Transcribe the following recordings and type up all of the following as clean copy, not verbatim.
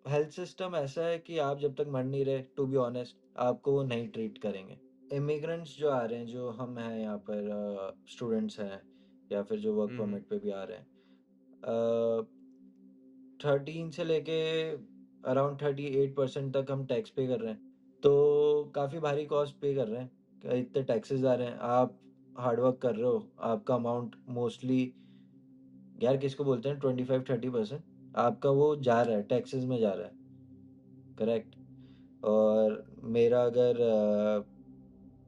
Health system ऐसा है कि आप जब तक मर नहीं रहे, टू बी ऑनेस्ट, आपको वो नहीं ट्रीट करेंगे। इमिग्रेंट्स जो आ रहे हैं, जो हम हैं यहाँ पर, स्टूडेंट्स हैं या फिर जो वर्क हम्म। परमिट पे भी आ रहे हैं, 13 से लेके अराउंड 38% तक हम टैक्स पे कर रहे हैं। तो काफ़ी भारी कॉस्ट पे कर रहे हैं, इतने टैक्सेस आ रहे हैं। आप हार्डवर्क कर रहे हो, आपका अमाउंट मोस्टली, यार किसको बोलते हैं, 25-30% आपका वो जा रहा है, टैक्सेस में जा रहा है, करेक्ट। और मेरा अगर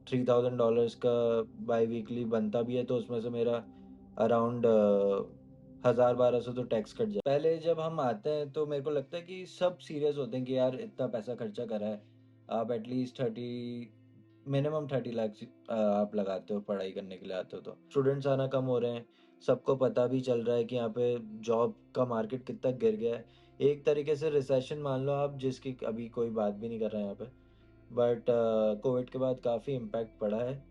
$3000 का बाई वीकली बनता भी है, तो उसमें से मेरा अराउंड 1000-1200 तो टैक्स कट जाए। पहले जब हम आते हैं तो मेरे को लगता है कि सब सीरियस होते हैं कि यार इतना पैसा खर्चा करा है, आप एटलीस्ट 30 लाख आप लगाते हो, पढ़ाई करने के लिए आते हो। तो स्टूडेंट्स आना कम हो रहे हैं, सबको पता भी चल रहा है कि यहाँ पे जॉब का मार्केट कितना गिर गया है। एक तरीके से रिसेशन मान लो आप, जिसकी अभी कोई बात भी नहीं कर रहा है यहाँ पे। बट कोविड के बाद काफ़ी इम्पैक्ट पड़ा है।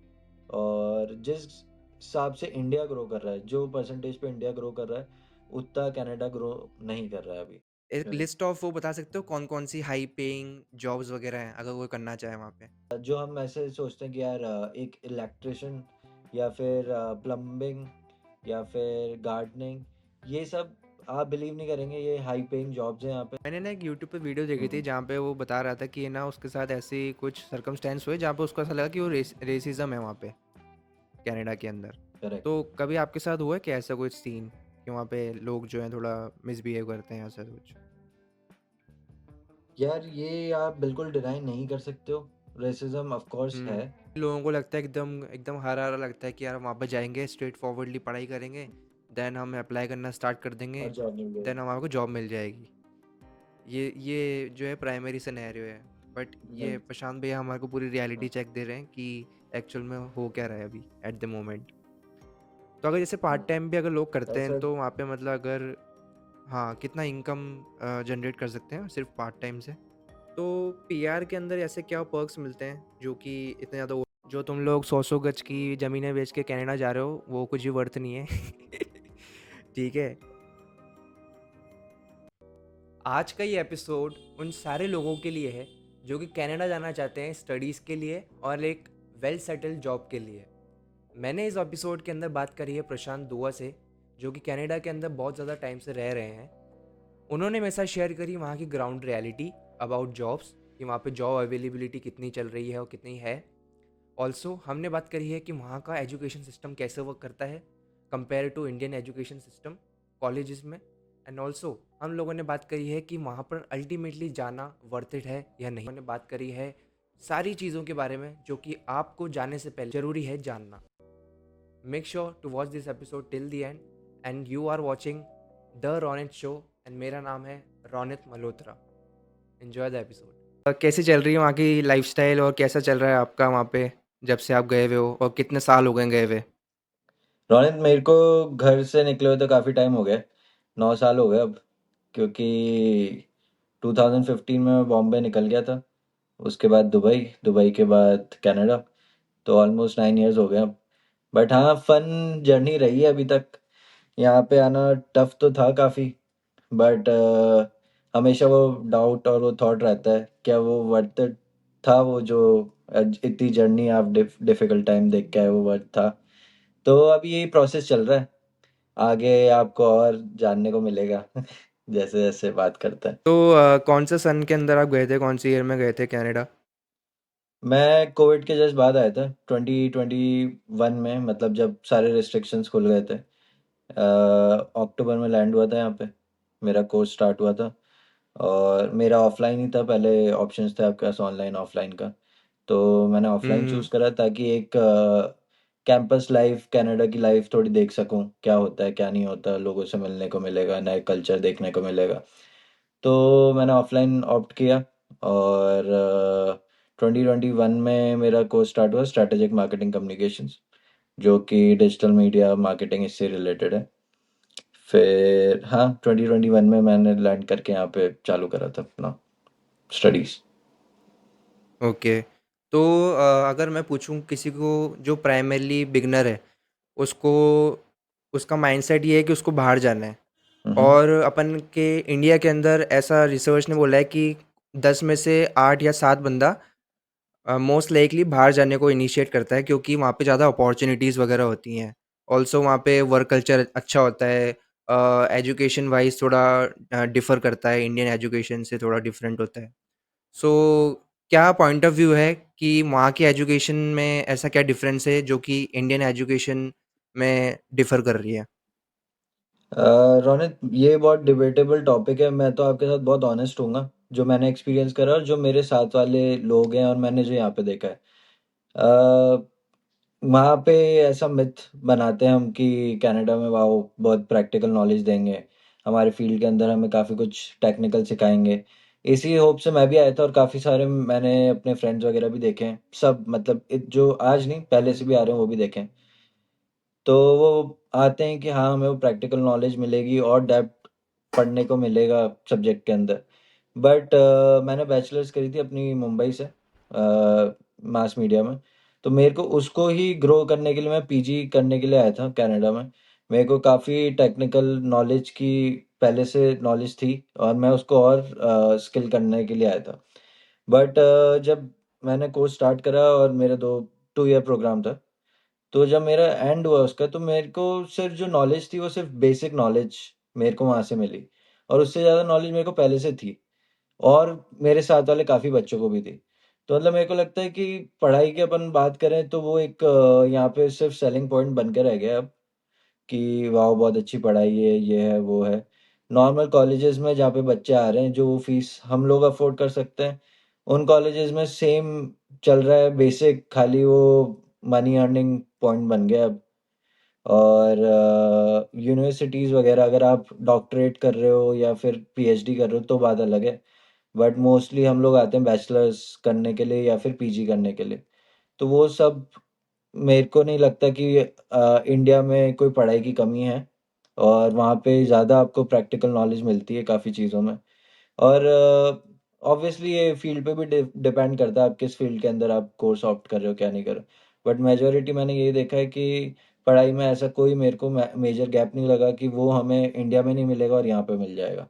और जिस हिसाब से इंडिया ग्रो कर रहा है, जो परसेंटेज पे इंडिया ग्रो कर रहा है, उतना कनाडा ग्रो नहीं कर रहा है अभी। एक लिस्ट ऑफ वो बता सकते हो कौन कौन सी हाई पेइंग जॉब्स वगैरह हैं अगर कोई करना चाहे वहाँ पे? जो हम ऐसे सोचते हैं कि यार एक इलेक्ट्रिशियन या फिर प्लम्बिंग या फिर गार्डनिंग, ये सब आप बिलीव नहीं करेंगे, ये हाई पेइंग जॉब्स हैं यहाँ पे। मैंने ना एक यूट्यूब पे वीडियो देखी थी जहाँ पे वो बता रहा था कि ये ना उसके साथ ऐसी कुछ सरकमस्टेंस हुए जहाँ पे उसको ऐसा लगा कि वो रेसिज्म है वहाँ पे कनाडा के अंदर। करेक्ट। तो कभी आपके साथ हुआ है कि ऐसा कुछ सीन कि वहाँ पे लोग जो हैं थोड़ा मिसबिहेव करते हैं ऐसा कुछ? यार ये आप बिल्कुल डिनाई नहीं कर सकते हो, रेसिज्म ऑफ कोर्स है। लोगों को लगता है एकदम एकदम हरा हरा लगता है कि यार वहाँ पे जाएंगे स्ट्रेट फॉरवर्डली पढ़ाई करेंगे, देन हम अप्लाई करना स्टार्ट कर देंगे, और जॉब नहीं मिलेगी। देन हमारे को जॉब मिल जाएगी। ये जो है प्राइमरी सिनेरियो है। बट ये नहीं। प्रशांत भैया हमारे को पूरी रियलिटी चेक दे रहे हैं कि एक्चुअल में हो क्या रहा है अभी एट द मोमेंट। तो अगर जैसे पार्ट हाँ, टाइम भी अगर लोग करते हैं ऐसा। तो वहाँ पे मतलब अगर हाँ कितना इनकम जनरेट कर सकते हैं सिर्फ पार्ट टाइम से? तो पीआर के अंदर ऐसे क्या पर्क्स मिलते हैं जो कि इतने ज़्यादा जो तुम लोग 100 गज की ज़मीनें बेच के कनाडा जा रहे हो वो कुछ भी वर्थ नहीं है। ठीक है। आज का ये एपिसोड उन सारे लोगों के लिए है जो कि कनाडा जाना चाहते हैं स्टडीज़ के लिए और एक वेल सेटल्ड जॉब के लिए। मैंने इस एपिसोड के अंदर बात करी है प्रशांत दुआ से, जो कि कनाडा के अंदर बहुत ज़्यादा टाइम से रह रहे हैं। उन्होंने मेरे साथ शेयर करी वहाँ की ग्राउंड रियलिटी अबाउट जॉब्स, कि वहाँ पे जॉब अवेलेबिलिटी कितनी चल रही है और कितनी है। ऑल्सो हमने बात करी है कि वहाँ का एजुकेशन सिस्टम कैसे वर्क करता है compare to Indian education system colleges में। एंड ऑल्सो हम लोगों ने बात करी है कि वहाँ पर अल्टीमेटली जाना वर्थ इट है या नहीं। हमने बात करी है सारी चीज़ों के बारे में जो कि आपको जाने से पहले ज़रूरी है जानना। Make sure to watch this episode till the end and you are watching the Ronit show and मेरा नाम है Ronit Malhotra. Enjoy the episode. कैसी चल रही है वहाँ की लाइफस्टाइल और कैसा चल रहा है आपका वहाँ पे जब से आप गए हुए हो और कितने साल हो गए गए हुए? रोनित, मेरे को घर से निकले हुए तो काफ़ी टाइम हो गया, 9 साल हो गए अब। क्योंकि 2015 में मैं बॉम्बे निकल गया था, उसके बाद दुबई, दुबई के बाद कनाडा। तो ऑलमोस्ट 9 इयर्स हो गए अब। बट हाँ, फन जर्नी रही है अभी तक। यहाँ पे आना टफ तो था काफ़ी, बट हमेशा वो डाउट और वो थॉट रहता है, क्या वो वर्थ इट था, वो जो इतनी जर्नी आप डिफिकल्ट टाइम देख के आए, वो वर्थ था। तो अभी यही प्रोसेस चल रहा है, आगे आपको और जानने को मिलेगा जैसे जैसे बात करते हैं। तो कौन से सन के अंदर आप गए थे, कौन सी ईयर में गए थे कनाडा? मैं कोविड के जस्ट बाद आया था, 2021 में, मतलब जब सारे रिस्ट्रिक्शंस खुल गए थे। अक्टूबर में लैंड हुआ था यहाँ पे, मेरा कोर्स स्टार्ट हुआ था। और मेरा ऑफलाइन ही था, पहले ऑप्शंस थे आपके पास ऑनलाइन ऑफलाइन का। तो मैंने ऑफलाइन हम्म। चूज़ करा ताकि एक कैंपस लाइफ, कनाडा की लाइफ थोड़ी देख सकूं, क्या होता है क्या नहीं होता, लोगों से मिलने को मिलेगा, नए कल्चर देखने को मिलेगा। तो मैंने ऑफलाइन ऑप्ट किया। और 2021 में मेरा कोर्स स्टार्ट हुआ, स्ट्रैटेजिक मार्केटिंग कम्युनिकेशंस, जो कि डिजिटल मीडिया मार्केटिंग इससे रिलेटेड है। फिर हाँ, 2021 में मैंने लैंड करके यहाँ पे चालू करा था अपना स्टडीज़। ओके। तो अगर मैं पूछूं किसी को जो प्राइमरली बिगनर है, उसको उसका माइंडसेट ये है कि उसको बाहर जाना है, हम्म। और अपन के इंडिया के अंदर ऐसा रिसर्च ने बोला है कि 10 में से 8 या 7 बंदा मोस्ट लाइकली बाहर जाने को इनिशिएट करता है, क्योंकि वहाँ पे ज़्यादा अपॉर्चुनिटीज़ वगैरह होती हैं। ऑल्सो वहाँ पे वर्क कल्चर अच्छा होता है। एजुकेशन वाइज थोड़ा डिफ़र करता है, इंडियन एजुकेशन से थोड़ा डिफरेंट होता है। सो क्या पॉइंट ऑफ व्यू है कि वहाँ की एजुकेशन में ऐसा क्या डिफरेंस है जो कि इंडियन एजुकेशन में डिफ़र कर रही है? रोनित, ये बहुत डिबेटेबल टॉपिक है। मैं तो आपके साथ बहुत ऑनेस्ट हूँगा, जो मैंने एक्सपीरियंस करा और जो मेरे साथ वाले लोग हैं और मैंने जो यहाँ पे देखा है। वहाँ पे ऐसा मिथ बनाते हैं हम कि कनाडा में वाओ बहुत प्रैक्टिकल नॉलेज देंगे, हमारे फील्ड के अंदर हमें काफ़ी कुछ टेक्निकल सिखाएंगे। इसी होप से मैं भी आया था और काफ़ी सारे मैंने अपने फ्रेंड्स वगैरह भी देखे हैं, सब मतलब जो आज नहीं पहले से भी आ रहे हैं वो भी देखे हैं। तो वो आते हैं कि हाँ हमें वो प्रैक्टिकल नॉलेज मिलेगी और डेप्थ पढ़ने को मिलेगा सब्जेक्ट के अंदर। बट मैंने बैचलर्स करी थी अपनी मुंबई से, मास मीडिया में। तो मेरे को उसको ही ग्रो करने के लिए मैं पीजी करने के लिए आया था कनाडा में। मेरे को काफ़ी टेक्निकल नॉलेज की पहले से नॉलेज थी और मैं उसको और स्किल करने के लिए आया था। बट जब मैंने कोर्स स्टार्ट करा और मेरे 2 ईयर प्रोग्राम था, तो जब मेरा एंड हुआ उसका, तो मेरे को सिर्फ जो नॉलेज थी वो सिर्फ बेसिक नॉलेज मेरे को वहाँ से मिली। और उससे ज़्यादा नॉलेज मेरे को पहले से थी और मेरे साथ वाले काफ़ी बच्चों को भी थी। तो मतलब मेरे को लगता है कि पढ़ाई की अपन बात करें तो वो एक यहाँ पे सिर्फ सेलिंग पॉइंट बन के रह गया अब, कि वाह बहुत अच्छी पढ़ाई है, ये है वो है। नॉर्मल कॉलेजेस में जहाँ पे बच्चे आ रहे हैं जो वो फीस हम लोग अफोर्ड कर सकते हैं, उन कॉलेजेस में सेम चल रहा है बेसिक, खाली वो मनी अर्निंग पॉइंट बन गया अब। और यूनिवर्सिटीज़ वगैरह अगर आप डॉक्टरेट कर रहे हो या फिर पीएचडी कर रहे हो तो बात अलग है। बट मोस्टली हम लोग आते हैं बैचलर्स करने के लिए या फिर पीजी करने के लिए। तो वो सब मेरे को नहीं लगता कि इंडिया में कोई पढ़ाई की कमी है, और वहाँ पे ज़्यादा आपको प्रैक्टिकल नॉलेज मिलती है काफ़ी चीज़ों में। और ऑब्वियसली ये फील्ड पे भी डिपेंड करता है आप किस फील्ड के अंदर आप कोर्स ऑप्ट कर रहे हो क्या नहीं कर रहे हो। बट मेजोरिटी मैंने यही देखा है कि पढ़ाई में ऐसा कोई मेरे को मेजर गैप नहीं लगा कि वो हमें इंडिया में नहीं मिलेगा और यहाँ पे मिल जाएगा।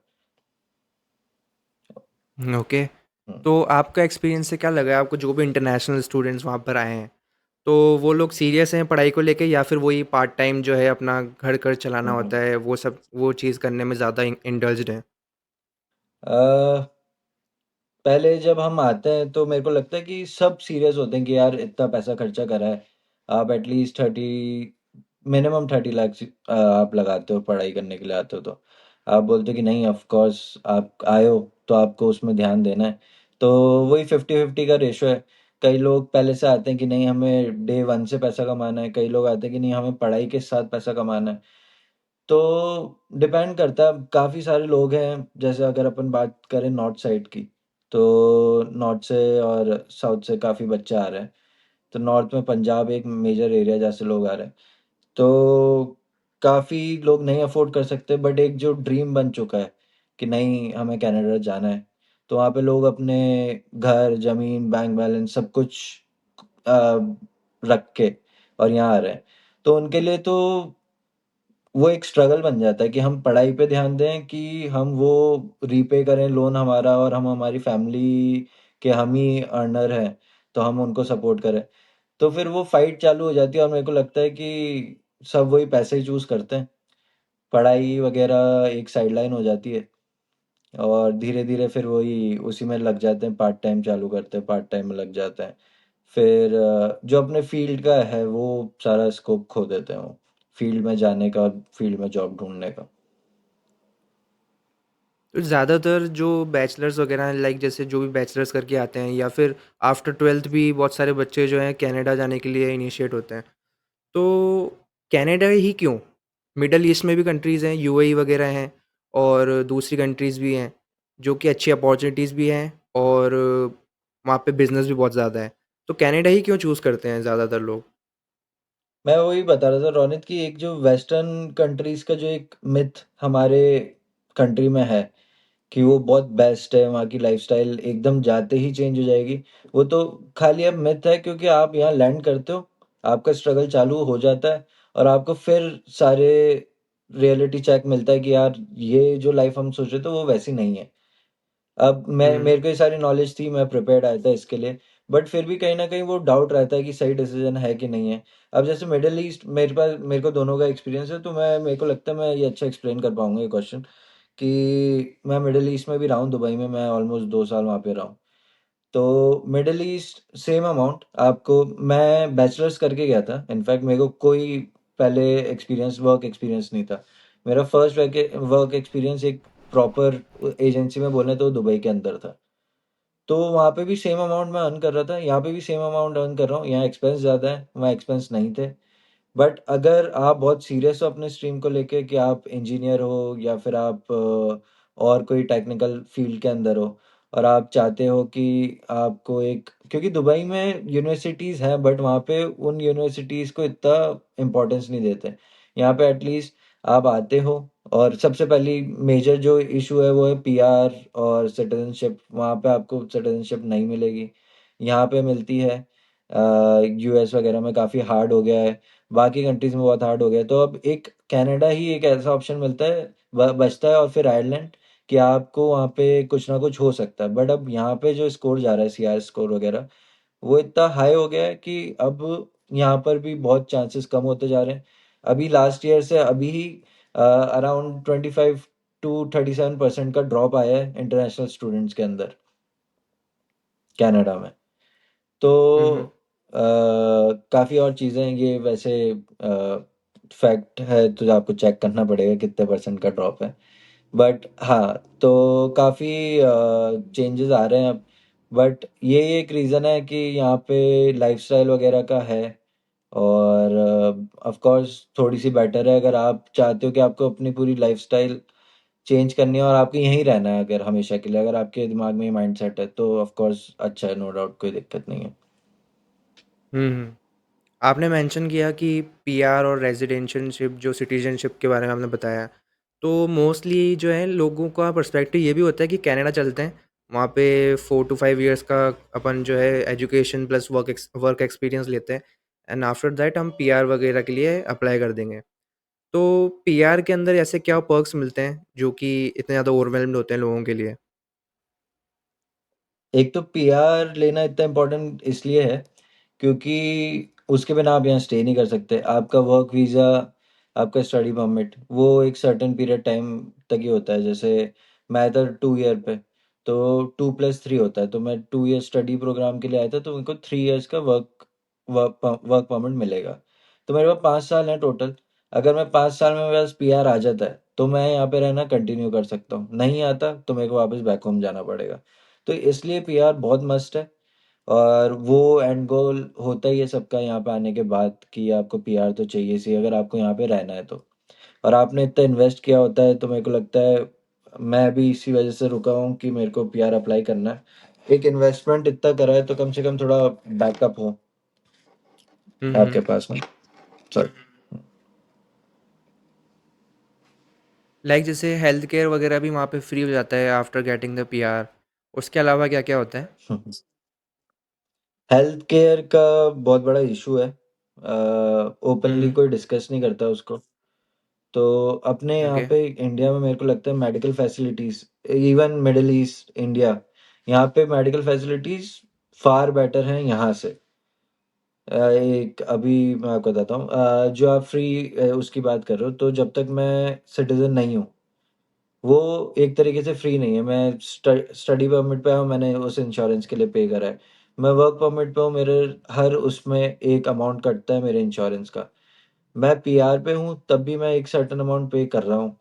ओके। हम्म। तो आपका एक्सपीरियंस से क्या लगा है आपको, जो भी इंटरनेशनल स्टूडेंट्स वहाँ पर आए हैं? तो वो लोग सीरियस हैं पढ़ाई को लेके, या फिर वही पार्ट टाइम जो है अपना घर चलाना हम्म। होता है, वो सब वो चीज़ करने में ज़्यादा इंडल्ज्ड हैं? पहले जब हम आते हैं तो मेरे को लगता है कि सब सीरियस होते हैं कि यार इतना पैसा खर्चा करा है, आप एटलीस्ट 30 लाख आप लगाते हो पढ़ाई करने के लिए आते हो, तो आप बोलते हो कि नहीं ऑफ कोर्स आप आए हो तो आपको उसमें ध्यान देना है। तो वही 50-50 का रेशो है। कई लोग पहले से आते हैं कि नहीं हमें डे वन से पैसा कमाना है, कई लोग आते हैं कि नहीं हमें पढ़ाई के साथ पैसा कमाना है। तो डिपेंड करता है, काफ़ी सारे लोग हैं जैसे अगर अपन बात करें नॉर्थ साइड की, तो नॉर्थ से और साउथ से काफ़ी बच्चे आ रहे हैं। तो नॉर्थ में पंजाब एक मेजर एरिया जैसे लोग आ रहे हैं। तो काफ़ी लोग नहीं अफोर्ड कर सकते, बट एक जो ड्रीम बन चुका है कि नहीं हमें कनाडा जाना है, तो वहाँ पे लोग अपने घर ज़मीन बैंक बैलेंस सब कुछ अ, रख के और यहाँ आ रहे हैं। तो उनके लिए तो वो एक स्ट्रगल बन जाता है कि हम पढ़ाई पे ध्यान दें कि हम वो रीपे करें लोन हमारा, और हम हमारी फैमिली के हम ही अर्नर हैं, तो हम उनको सपोर्ट करें। तो फिर वो फाइट चालू हो जाती है और मेरे को लगता है कि सब वही पैसे ही चूज करते हैं, पढ़ाई वगैरह एक साइडलाइन हो जाती है। और धीरे धीरे फिर वही उसी में लग जाते हैं, पार्ट टाइम चालू करते हैं, पार्ट टाइम में लग जाते हैं। फिर जो अपने फील्ड का है वो सारा स्कोप खो देते हैं, वो फील्ड में जाने का और फील्ड में जॉब ढूंढने का। तो ज़्यादातर जो बैचलर्स वगैरह हैं, लाइक जैसे जो भी बैचलर्स करके आते हैं, या फिर आफ्टर 12th भी बहुत सारे बच्चे जो हैं कनाडा जाने के लिए इनिशिएट होते हैं। तो कनाडा ही क्यों? मिडल ईस्ट में भी कंट्रीज़ हैं, यूएई वगैरह हैं, और दूसरी कंट्रीज़ भी हैं, जो कि अच्छी अपॉर्चुनिटीज़ भी हैं, और वहाँ पे बिज़नेस भी बहुत ज़्यादा है। तो कनाडा ही क्यों चूज़ करते हैं ज़्यादातर लोग? मैं वही बता रहा था रोनित कि एक जो वेस्टर्न कंट्रीज का जो एक मिथ हमारे कंट्री में है कि वो बहुत बेस्ट है, वहाँ की लाइफस्टाइल एकदम जाते ही चेंज हो जाएगी, वो तो खाली अब मिथ है। क्योंकि आप यहाँ लैंड करते हो, आपका स्ट्रगल चालू हो जाता है और आपको फिर सारे रियलिटी चेक मिलता है कि यार ये जो लाइफ हम सोच रहे थे वो वैसी नहीं है। अब मैं हम्म। मेरे को ये सारी नॉलेज थी, मैं प्रिपेयर्ड आया था इसके लिए। बट फिर भी कहीं ना कहीं वो डाउट रहता है कि सही डिसीजन है कि नहीं है। अब जैसे मिडिल ईस्ट, मेरे को दोनों का एक्सपीरियंस है, तो मेरे को लगता है मैं ये अच्छा एक्सप्लेन कर पाऊंगा ये क्वेश्चन। कि मैं मिडिल ईस्ट में भी रहा हूँ, दुबई में मैं ऑलमोस्ट 2 साल वहाँ पे रहा हूँ। तो मिडिल ईस्ट सेम अमाउंट आपको, मैं बैचलर्स करके गया था, इनफैक्ट मेरे को कोई पहले वर्क एक्सपीरियंस नहीं था। मेरा फर्स्ट वर्क एक्सपीरियंस एक प्रॉपर एजेंसी में बोले तो दुबई के अंदर था। तो वहाँ पे भी सेम अमाउंट मैं अर्न कर रहा था, यहाँ पे भी सेम अमाउंट अर्न कर रहा हूँ। यहाँ एक्सपेंस ज़्यादा है, वहाँ एक्सपेंस नहीं थे। बट अगर आप बहुत सीरियस हो अपने स्ट्रीम को लेके कि आप इंजीनियर हो या फिर आप और कोई टेक्निकल फील्ड के अंदर हो, और आप चाहते हो कि आपको एक, क्योंकि दुबई में यूनिवर्सिटीज़ हैं बट वहाँ पे उन यूनिवर्सिटीज़ को इतना इम्पोर्टेंस नहीं देते। यहाँ पे एटलीस्ट आप आते हो, और सबसे पहली मेजर जो इशू है वो है पीआर और सिटीजनशिप। वहाँ पे आपको सिटीजनशिप नहीं मिलेगी, यहाँ पे मिलती है। यूएस वगैरह में काफ़ी हार्ड हो गया है, बाकी कंट्रीज में बहुत हार्ड हो गया है। तो अब एक कनाडा ही एक ऐसा ऑप्शन मिलता है, बचता है, और फिर आयरलैंड, कि आपको वहाँ पे कुछ ना कुछ हो सकता है। बट अब यहाँ पे जो स्कोर जा रहा है, सीआर स्कोर वगैरह, वो इतना हाई हो गया है कि अब यहाँ पर भी बहुत चांसेस कम होते जा रहे हैं। अभी लास्ट ईयर से अभी अराउंड 25 to 37% का ड्रॉप आया है इंटरनेशनल स्टूडेंट्स के अंदर कनाडा में। तो हम्म। काफ़ी और चीज़ें हैं ये वैसे, फैक्ट है तो आपको चेक करना पड़ेगा कितने परसेंट का ड्रॉप है। बट हाँ, तो काफ़ी चेंजेस आ रहे हैं अब। बट ये एक रीज़न है कि यहाँ पे लाइफस्टाइल वगैरह का है। और ऑफ कोर्स थोड़ी सी बेटर है अगर आप चाहते हो कि आपको अपनी पूरी लाइफस्टाइल चेंज करनी है और आपको यहीं रहना है अगर हमेशा के लिए, अगर आपके दिमाग में ये माइंड सेट है, तो ऑफ कोर्स अच्छा है, नो डाउट, कोई दिक्कत नहीं है। हम्म। आपने मेंशन किया कि पीआर और रेजिडेंशियलशिप जो सिटीजनशिप के बारे में आपने बताया, तो मोस्टली जो है लोगों का पर्सपेक्टिव ये भी होता है कि कनाडा चलते हैं, वहाँ पे 4 to 5 इयर्स का अपन जो है एजुकेशन प्लस वर्क एक्सपीरियंस लेते हैं, एंड आफ्टर दैट हम पीआर वगैरह के लिए अप्लाई कर देंगे। तो पीआर के अंदर ऐसे क्या पर्क्स मिलते हैं जो कि इतने ज़्यादा ओवरवेल्म्ड होते हैं लोगों के लिए? एक तो पीआर लेना इतना इम्पोर्टेंट इसलिए है क्योंकि उसके बिना आप यहाँ स्टे नहीं कर सकते। आपका वर्क वीज़ा, आपका स्टडी परमिट, वो एक सर्टेन पीरियड टाइम तक ही होता है। जैसे मैं था 2 ईयर पे, तो 2+3 होता है। तो मैं 2 ईयर स्टडी प्रोग्राम के लिए आया था, तो मेरे को 3 ईयर्स का वर्क परमिट मिलेगा। तो मेरे पास 5 साल है टोटल। अगर मैं 5 साल में मेरे पास पीआर आ जाता है तो मैं यहाँ पे रहना कंटिन्यू कर सकता हूँ, नहीं आता तो मेरे को वापस बैक होम जाना पड़ेगा। तो इसलिए पीआर बहुत मस्ट है। और वो एंड गोल होता ही है सबका यहाँ पे आने के बाद कि आपको पीआर तो चाहिए सी अगर आपको यहाँ पे रहना है तो। और आपने इतना इन्वेस्ट किया होता है, तो मेरे को लगता है मैं भी इसी वजह से रुका हूँ कि मेरे को पीआर अप्लाई करना है। एक इन्वेस्टमेंट इतना करा है तो कम से कम थोड़ा बैकअप हो आपके हम्म। पास में। सॉरी। लाइक जैसे हेल्थ केयर वगैरह भी वहाँ पे फ्री हो जाता है आफ्टर गेटिंग द पीआर, उसके अलावा क्या क्या होता है? हेल्थ केयर का बहुत बड़ा इशू है, ओपनली हम्म। कोई डिस्कस नहीं करता उसको। तो अपने यहाँ ओके। पे इंडिया में मेरे को लगता है medical facilities, even middle east India, यहाँ पे मेडिकल फैसिलिटीज फार बेटर हैं यहाँ से। एक अभी मैं आपको बताता हूँ, जो आप फ्री उसकी बात कर रहे हो, तो जब तक मैं सिटीजन नहीं हूँ वो एक तरीके से फ्री नहीं है। मैं स्टडी परमिट पे हूँ, मैंने उस इंश्योरेंस के लिए पे करा है। मैं वर्क परमिट पे हूँ, मेरे हर उसमें एक अमाउंट कटता है मेरे इंश्योरेंस का। मैं पीआर पे हूँ तब भी मैं एक सर्टेन अमाउंट पे कर रहा हूँ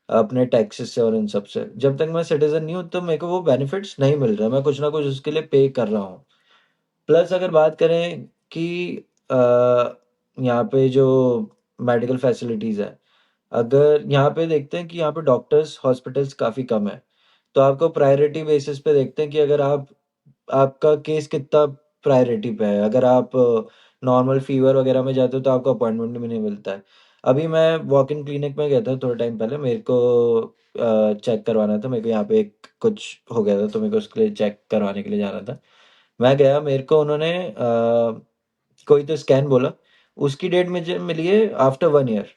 अपने टैक्सेस से और इन सब से। जब तक मैं सिटीजन नहीं हूँ तो मेरे को वो बेनिफिट्स नहीं मिल रहा, मैं कुछ ना कुछ उसके लिए पे कर रहा हूँ। प्लस अगर बात करें कि अ, यहाँ पे जो मेडिकल फैसिलिटीज़ है, अगर यहाँ पे देखते हैं कि यहाँ पे डॉक्टर्स हॉस्पिटल्स काफ़ी कम है, तो आपको प्रायोरिटी बेसिस पे देखते हैं कि अगर आपका केस कितना प्रायोरिटी पे है। अगर आप नॉर्मल फीवर वगैरह में जाते हो तो आपको अपॉइंटमेंट भी नहीं मिलता है। अभी मैं वॉक इन क्लिनिक में गया था थोड़े टाइम पहले, मेरे को चेक करवाना था, मेरे को यहाँ पे एक कुछ हो गया था तो मेरे को उसके लिए चेक करवाने के लिए जाना था। मैं गया, मेरे को उन्होंने कोई तो स्कैन बोला, उसकी डेट मुझे मिली है आफ्टर 1 ईयर।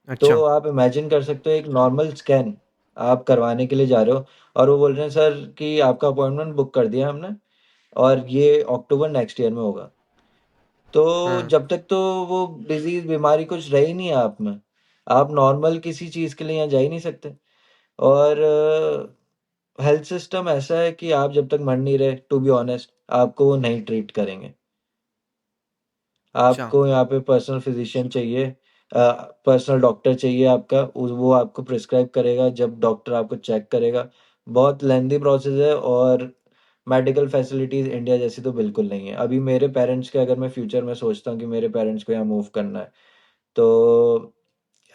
तो अच्छा। आप इमेजिन कर सकते हो एक नॉर्मल स्कैन आप करवाने के लिए जा रहे हो और वो बोल रहे हैं सर कि आपका अपॉइंटमेंट बुक कर दिया हमने और ये अक्टूबर नेक्स्ट ईयर में होगा। तो हाँ। जब तक तो वो डिजीज बीमारी कुछ रही नहीं है आप में, आप नॉर्मल किसी चीज़ के लिए यहाँ जा ही नहीं सकते। और हेल्थ सिस्टम ऐसा है कि आप जब तक मर नहीं रहे, टू बी ऑनेस्ट, आपको वो नहीं ट्रीट करेंगे। अच्छा। आपको यहाँ पे पर्सनल फिजिशियन चाहिए, पर्सनल डॉक्टर चाहिए आपका, वो आपको प्रिस्क्राइब करेगा, जब डॉक्टर आपको चेक करेगा। बहुत लेंदी प्रोसेस है और मेडिकल फैसिलिटीज़ इंडिया जैसी तो बिल्कुल नहीं है। अभी मेरे पेरेंट्स के, अगर मैं फ्यूचर में सोचता हूँ कि मेरे पेरेंट्स को यहाँ मूव करना है, तो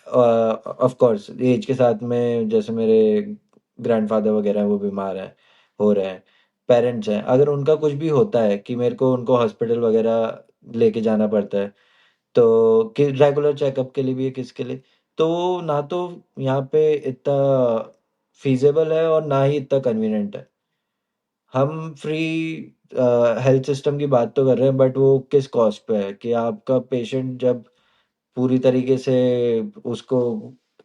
ऑफ कोर्स एज के साथ में जैसे मेरे ग्रैंडफादर वगैरह हैं वो बीमार हैं, हो रहे हैं, पेरेंट्स हैं, अगर उनका कुछ भी होता है कि मेरे को उनको हॉस्पिटल वगैरह लेके जाना पड़ता है, तो कि रेगुलर चेकअप के लिए भी है किसके लिए, तो ना तो यहाँ पे इतना फीजेबल है और ना ही इतना कन्वीनियंट है। हम फ्री हेल्थ सिस्टम की बात तो कर रहे हैं, बट वो किस कॉस्ट पे है कि आपका पेशेंट जब पूरी तरीके से उसको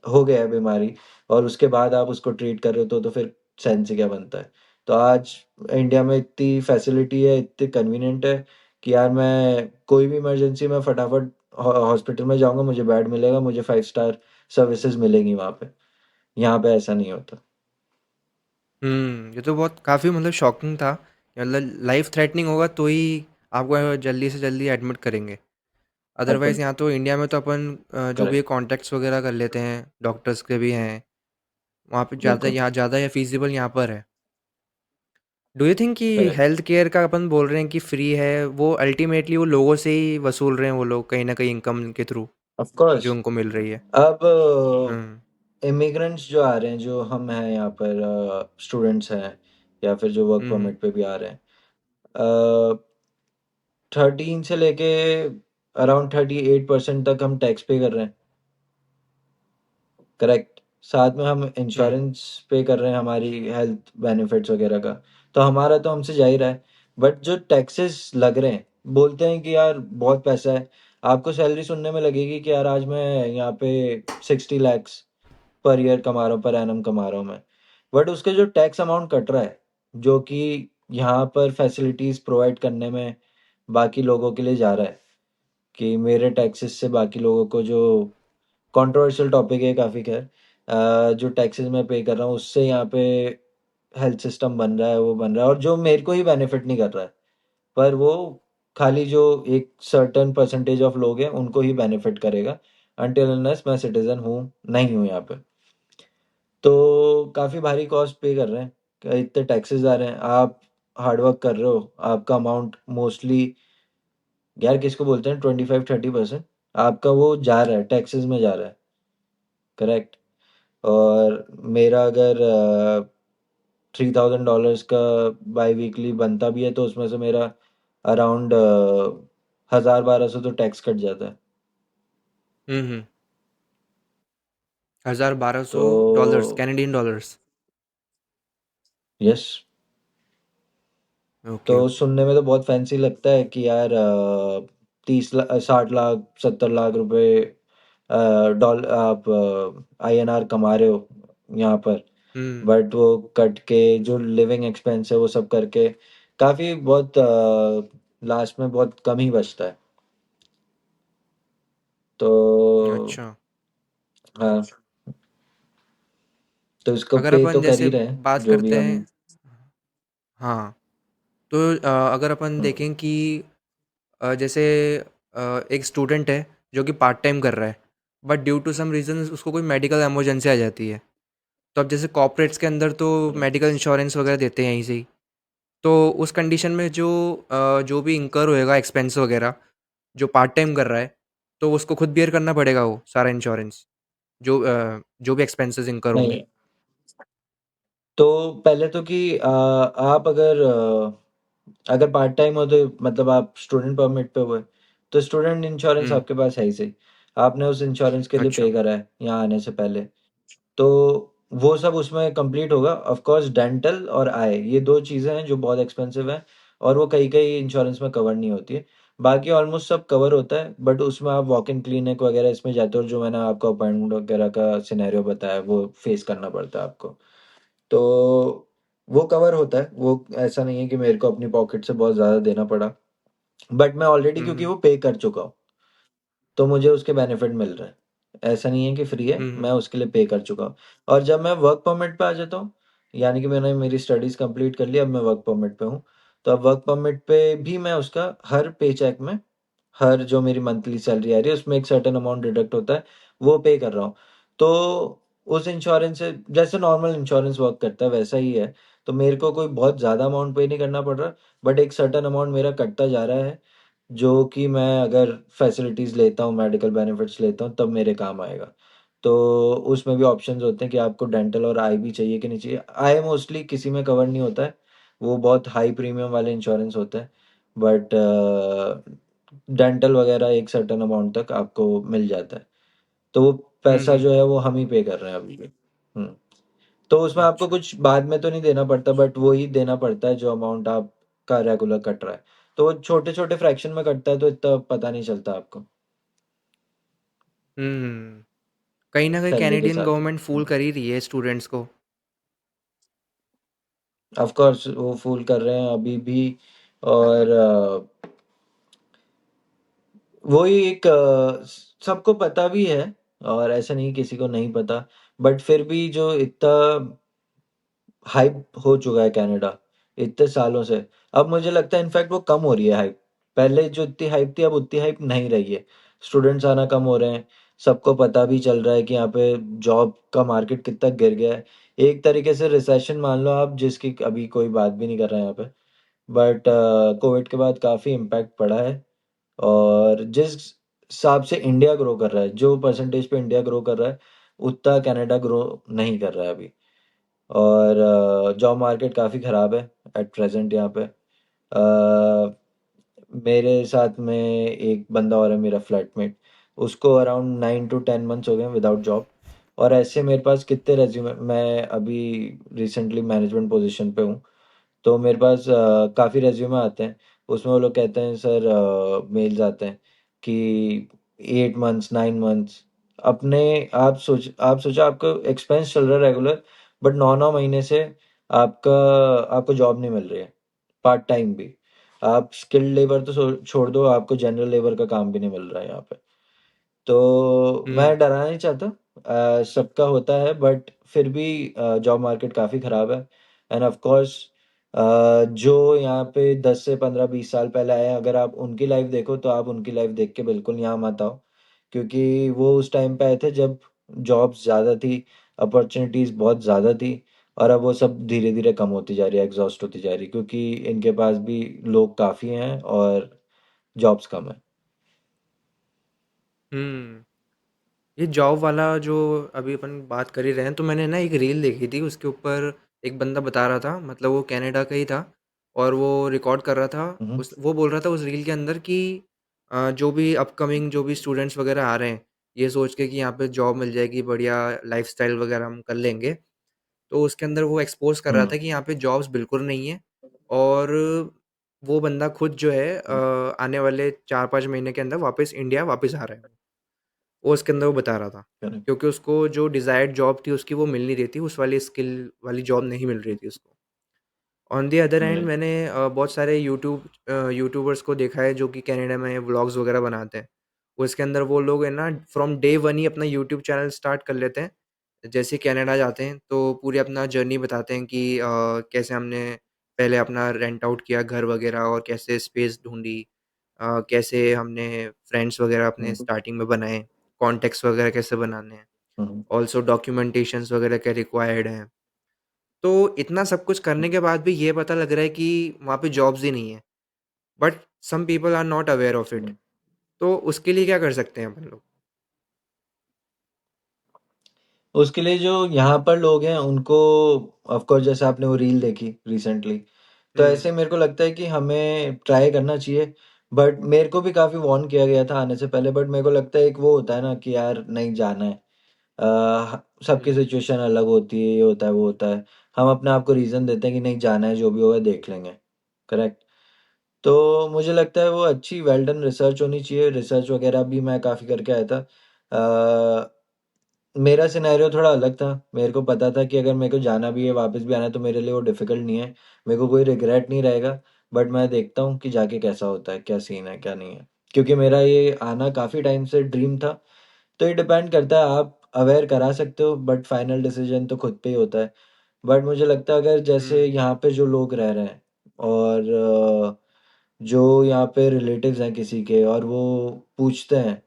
हो गया है बीमारी और उसके बाद आप उसको ट्रीट कर रहे हो, तो फिर सेंस ही क्या बनता है। तो आज इंडिया में इतनी फैसिलिटी है, इतनी कन्वीनियंट है कि यार मैं कोई भी इमरजेंसी में फटाफट हॉस्पिटल में जाऊंगा, मुझे बेड मिलेगा, मुझे 5 स्टार सर्विसेज मिलेंगी वहाँ पे। यहाँ पे ऐसा नहीं होता। ये तो बहुत काफ़ी मतलब शॉकिंग था कि मतलब लाइफ थ्रेटनिंग होगा तो ही आपको जल्दी से जल्दी एडमिट करेंगे। अदरवाइज़ अपन यहाँ तो इंडिया में तो अपन जो भी करेक्ट। कॉन्टैक्ट्स वगैरह कर लेते हैं, डॉक्टर्स के भी हैं, वहाँ पे ज़्यादा बिल्कुल। यहाँ ज़्यादा या फीज़िबल यहाँ पर है। डू यू थिंक कि करेक्ट। हेल्थ केयर का अपन बोल रहे हैं कि फ्री है, वो अल्टीमेटली वो लोगों से ही वसूल रहे हैं वो लोग कहीं न कहीं इनकम के थ्रू ऑफ कोर्स। जो उनको मिल रही है? अब हुँ, इमिग्रेंट्स जो आ रहे हैं, जो हम हैं यहाँ पर, स्टूडेंट्स हैं या फिर जो वर्क हुँ, हुँ, परमिट पे भी आ रहे हैं, 13 से लेके अराउंड 38% तक हम टैक्स पे कर रहे हैं। करेक्ट। साथ में हम हुँ, इंश्योरेंस पे कर रहे हैं हमारी हेल्थ बेनिफिट्स वगैरह का। तो हमारा तो हमसे जा ही रहा है, बट जो टैक्सेस लग रहे हैं, बोलते हैं कि यार बहुत पैसा है। आपको सैलरी सुनने में लगेगी कि यार आज मैं यहाँ पे 60 lakhs पर ईयर कमा रहा हूँ, पर एनम कमा रहा हूँ मैं। बट उसके जो टैक्स अमाउंट कट रहा है, जो कि यहाँ पर फैसिलिटीज़ प्रोवाइड करने में बाकी लोगों के लिए जा रहा है, कि मेरे टैक्सेस से बाकी लोगों को जो कंट्रोवर्शियल टॉपिक है काफ़ी, खैर, जो टैक्सेस मैं पे कर रहा हूँ उससे यहाँ पे हेल्थ सिस्टम बन रहा है, वो बन रहा है और जो मेरे को ही बेनिफिट नहीं कर रहा है, पर वो खाली जो एक सर्टेन परसेंटेज ऑफ लोग हैं उनको ही बेनिफिट करेगा, अनटिल अनलेस मैं सिटीजन हूँ नहीं हूँ यहाँ पे। तो काफ़ी भारी कॉस्ट पे कर रहे हैं, इतने टैक्सेस आ रहे हैं, आप हार्डवर्क कर रहे हो, आपका अमाउंट मोस्टली, यार किसको बोलते हैं, 25-30% आपका वो जा रहा है, टैक्सेस में जा रहा है। करेक्ट। और मेरा अगर $3000 का बाई वीकली बनता भी है, तो उसमें से मेरा अराउंड 1000-1200 तो टैक्स कट जाता है। हुँ, हुँ। $1200 तो कैनेडियन डॉलर्स। यस। ओके, तो ओके। सुनने में तो बहुत फैंसी लगता है कि यार 30 लाख, 60 लाख, 70 लाख रुपए डॉलर आप INR कमा रहे हो यहाँ पर। हुँ, बट वो कट के जो लिविंग एक्सपेंस है वो सब करके काफ़ी बहुत लास्ट में बहुत कम ही बचता है। तो अच्छा। हाँ, तो इसको अगर पे अपन तो कर जैसे ही रहे हैं बात जो भी करते हम। हैं, हाँ, तो अगर अपन देखें कि जैसे एक स्टूडेंट है जो कि पार्ट टाइम कर रहा है, but due to some reasons उसको कोई मेडिकल इमरजेंसी आ जाती है। तो अब जैसे कॉर्पोरेट्स के अंदर तो मेडिकल इंश्योरेंस वगैरह देते हैं यहीं से ही। तो उस कंडीशन में जो भी इंकर होएगा एक्सपेंस वगैरह, जो पार्ट टाइम कर रहा है, तो उसको खुद बियर करना पड़ेगा वो सारा इंश्योरेंस, जो भी एक्सपेंसेस इंकर होंगे। नहीं, तो पहले तो कि आप अगर अगर पार्ट टाइम हो, तो मतलब आप स्टूडेंट परमिट पे हुए, तो स्टूडेंट इंश्योरेंस हुँ, आपके पास है ही सही। आपने उस इंश्योरेंस के लिए पे अच्छा। करा है यहाँ आने से पहले, तो वो सब उसमें कंप्लीट होगा। ऑफ कोर्स डेंटल और आई, ये दो चीज़ें हैं जो बहुत एक्सपेंसिव हैं और वो कई कई इंश्योरेंस में कवर नहीं होती है। बाकी ऑलमोस्ट सब कवर होता है, बट उसमें आप वॉक इन क्लिनिक वगैरह इसमें जाते हो, जो मैंने आपको अपॉइंटमेंट वगैरह का सिनेरियो बताया वो फेस करना पड़ता है आपको। तो वो कवर होता है, वो ऐसा नहीं है कि मेरे को अपनी पॉकेट से बहुत ज़्यादा देना पड़ा, बट मैं ऑलरेडी हुँ, क्योंकि हुँ। वो पे कर चुका हूँ, तो मुझे उसके बेनिफिट मिल रहे हैं। ऐसा नहीं है कि फ्री है, हुँ, मैं हुँ। उसके लिए पे कर चुका हूँ। और जब मैं वर्क परमिट पे आ जाता हूँ, यानी कि मैंने मेरी स्टडीज़ कंप्लीट कर ली, अब मैं वर्क परमिट पे हूँ, तो अब वर्क परमिट पे भी मैं उसका हर पे चेक में, हर जो मेरी मंथली सैलरी आ रही है उसमें एक सर्टेन अमाउंट डिडक्ट होता है, वो पे कर रहा हूँ। तो उस इंश्योरेंस से जैसे नॉर्मल इंश्योरेंस वर्क करता है वैसा ही है। तो मेरे को कोई बहुत ज़्यादा अमाउंट पे नहीं करना पड़ रहा, बट एक सर्टेन अमाउंट मेरा कटता जा रहा है, जो कि मैं अगर फैसिलिटीज़ लेता हूँ, मेडिकल बेनिफिट्स लेता हूँ, तब मेरे काम आएगा। तो उसमें भी ऑप्शंस होते हैं कि आपको डेंटल और आई भी चाहिए कि नहीं चाहिए। आई मोस्टली किसी में कवर नहीं होता है, वो बहुत हाई प्रीमियम वाले इंश्योरेंस होते हैं, बट डेंटल वगैरह एक सर्टेन अमाउंट तक आपको मिल जाता है। तो वो हुँ, पैसा हुँ। जो है वो हम ही पे कर रहे हैं अभी भी। हुँ। तो उसमें आपको अच्छा। कुछ बाद में तो नहीं देना पड़ता, बट वो ही देना पड़ता है जो अमाउंट आपका रेगुलर कट रहा है। तो वो छोटे-छोटे फ्रैक्शन में कटता है, तो इतना पता नहीं चलता आपको, हुँ। कहीं न कहीं सैलरी के कैनेडियन साथ। गवर्नमेंट फूल हुँ। कर ही रही है स्टूडेंट्स को। ऑफ़ कोर्स वो फूल कर रहे हैं अभी भी। और वही एक सबको पता भी है, और ऐसा नहीं किसी को नहीं पता, बट फिर भी जो इतना हाइप हो चुका है कनाडा इतने सालों से, अब मुझे लगता है इनफैक्ट वो कम हो रही है हाइप। पहले जो इतनी हाइप थी, अब उतनी हाइप नहीं रही है। स्टूडेंट्स आना कम हो रहे हैं, सबको पता भी चल रहा है कि यहाँ पे जॉब का मार्केट कितना गिर गया है। एक तरीके से रिसेशन मान लो आप, जिसकी अभी कोई बात भी नहीं कर रहा है यहाँ पे, बट कोविड के बाद काफ़ी इम्पैक्ट पड़ा है। और जिस हिसाब से इंडिया ग्रो कर रहा है, जो परसेंटेज पे इंडिया ग्रो कर रहा है, उतना कनाडा ग्रो नहीं कर रहा है अभी। और जॉब मार्केट काफ़ी ख़राब है एट प्रेजेंट यहाँ पे। मेरे साथ में एक बंदा और है, मेरा फ्लैटमेट, उसको अराउंड 9 to 10 मंथ्स हो गए विदाउट जॉब। और ऐसे मेरे पास कितने रेज्यूमे, मैं अभी रिसेंटली मैनेजमेंट पोजीशन पे हूँ, तो मेरे पास काफ़ी रेज्यूमे आते हैं। उसमें वो लोग कहते हैं सर, मेल्स आते हैं कि 8 मंथ्स 9 मंथ्स। अपने आप सोचो आपको एक्सपेंस चल रहा है रेगुलर, बट 9 9 महीने से आपका आपको जॉब नहीं मिल रही है, पार्ट टाइम भी। आप स्किल्ड लेबर तो छोड़ दो, आपको जनरल लेबर का काम भी नहीं मिल रहा है यहाँ पे। तो हुँ। मैं डराना नहीं चाहता, सबका होता है, बट फिर भी जॉब मार्केट काफ़ी ख़राब है। एंड ऑफ कोर्स जो यहाँ पे 10 से 15 20 साल पहले आए हैं, अगर आप उनकी लाइफ देखो तो आप उनकी लाइफ देख के बिल्कुल यहाँ मत आओ, क्योंकि वो उस टाइम पे आए थे जब जॉब्स ज़्यादा थी, अपॉर्चुनिटीज़ बहुत ज़्यादा थी। और अब वो सब धीरे धीरे कम होती जा रही है, एग्जॉस्ट होती जा रही है, क्योंकि इनके पास भी लोग काफ़ी हैं और जॉब्स कम है। हुँ। ये जॉब वाला जो अभी अपन बात कर ही रहे हैं, तो मैंने ना एक रील देखी थी, उसके ऊपर एक बंदा बता रहा था, मतलब वो कनाडा का ही था और वो रिकॉर्ड कर रहा था। हम्म। उस वो बोल रहा था उस रील के अंदर कि जो भी अपकमिंग जो भी स्टूडेंट्स वगैरह आ रहे हैं, ये सोच के कि यहाँ पे जॉब मिल जाएगी, बढ़िया लाइफ़स्टाइल वगैरह हम कर लेंगे। तो उसके अंदर वो एक्सपोज़ कर रहा हम्म। था कि यहाँ पे जॉब्स बिल्कुल नहीं है और वो बंदा खुद जो है आने वाले 4-5 महीने के अंदर वापस इंडिया वापस आ रहा है। वो उसके अंदर वो बता रहा था, करेक्ट। क्योंकि उसको जो डिज़ायर्ड जॉब थी उसकी वो मिल नहीं रही थी, उस वाली स्किल वाली जॉब नहीं मिल रही थी उसको। On the other hand right. मैंने बहुत सारे यूट्यूबर्स को देखा है जो कि कनाडा में व्लॉग्स वगैरह बनाते हैं। उसके अंदर वो लोग है ना फ्रॉम डे 1 ही अपना यूट्यूब चैनल स्टार्ट कर लेते हैं। जैसे ही कनाडा जाते हैं तो पूरी अपना जर्नी बताते हैं कि कैसे हमने पहले अपना रेंट आउट किया घर वगैरह और कैसे स्पेस ढूँढी। कैसे हमने फ्रेंड्स वगैरह अपने हम्म। स्टार्टिंग में बनाए, कॉन्टैक्ट्स वगैरह कैसे बनाने हैं। हम्म। ऑल्सो डॉक्यूमेंटेशंस वगैरह क्या रिक्वायर्ड हैं। तो इतना सब कुछ करने के बाद भी ये पता लग रहा है कि वहाँ पे जॉब्स ही नहीं है। But some people are not aware of it. Hmm. तो उसके लिए क्या कर सकते हैं अपन लोग? उसके लिए जो यहाँ पर लोग हैं उनको, ऑफ कोर्स जैसे आपने वो रील देखी रिसेंटली, तो हुँ, ऐसे मेरे को लगता है कि हमें ट्राई करना चाहिए। बट मेरे को भी काफ़ी वार्न किया गया था आने से पहले, बट मेरे को लगता है एक वो होता है ना कि यार नहीं जाना है। सबकी हुँ, सिचुएशन अलग होती है, ये होता है वो होता है। हम अपने आप को रीज़न देते हैं कि नहीं जाना है, जो भी होगा देख लेंगे। करेक्ट। तो मुझे लगता है वो अच्छी वेल डन रिसर्च होनी चाहिए। रिसर्च वगैरह भी मैं काफ़ी करके आया था। मेरा सिनेरियो थोड़ा अलग था। मेरे को पता था कि अगर मेरे को जाना भी है, वापस भी आना है, तो मेरे लिए वो डिफ़िकल्ट नहीं है। मेरे को कोई रिग्रेट नहीं रहेगा। बट मैं देखता हूँ कि जाके कैसा होता है, क्या सीन है, क्या नहीं है। क्योंकि मेरा ये आना काफ़ी टाइम से ड्रीम था। तो ये डिपेंड करता है, आप अवेयर करा सकते हो बट फाइनल डिसीजन तो खुद पे ही होता है। बट मुझे लगता है अगर जैसे हुँ, यहाँ पे जो लोग रह रहे हैं और जो यहाँ पे रिलेटिव्स हैं किसी के और वो पूछते हैं,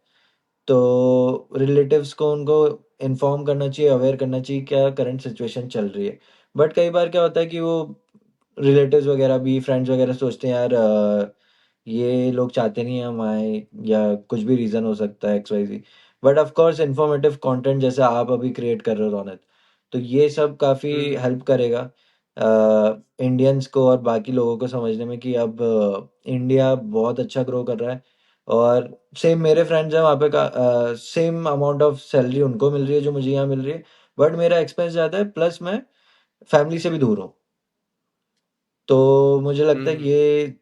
तो रिलेटिव्स को उनको इन्फॉर्म करना चाहिए, अवेयर करना चाहिए क्या करंट सिचुएशन चल रही है। बट कई बार क्या होता है कि वो रिलेटिव्स वगैरह भी, फ्रेंड्स वगैरह सोचते हैं यार ये लोग चाहते नहीं हैं हम आए, या कुछ भी रीज़न हो सकता है X Y Z. But of course informative content जैसे आप अभी क्रिएट कर रहे हो रौनक, तो ये सब काफ़ी हुँ, हेल्प करेगा इंडियंस को और बाकी लोगों को समझने में कि अब इंडिया बहुत अच्छा ग्रो कर रहा है। और सेम मेरे फ्रेंड्स हैं वहाँ पे सेम अमाउंट ऑफ सैलरी उनको मिल रही है जो मुझे यहाँ मिल रही है। बट मेरा एक्सपेंस ज़्यादा है, प्लस मैं फैमिली से भी दूर हूँ। तो मुझे लगता है हुँ, ये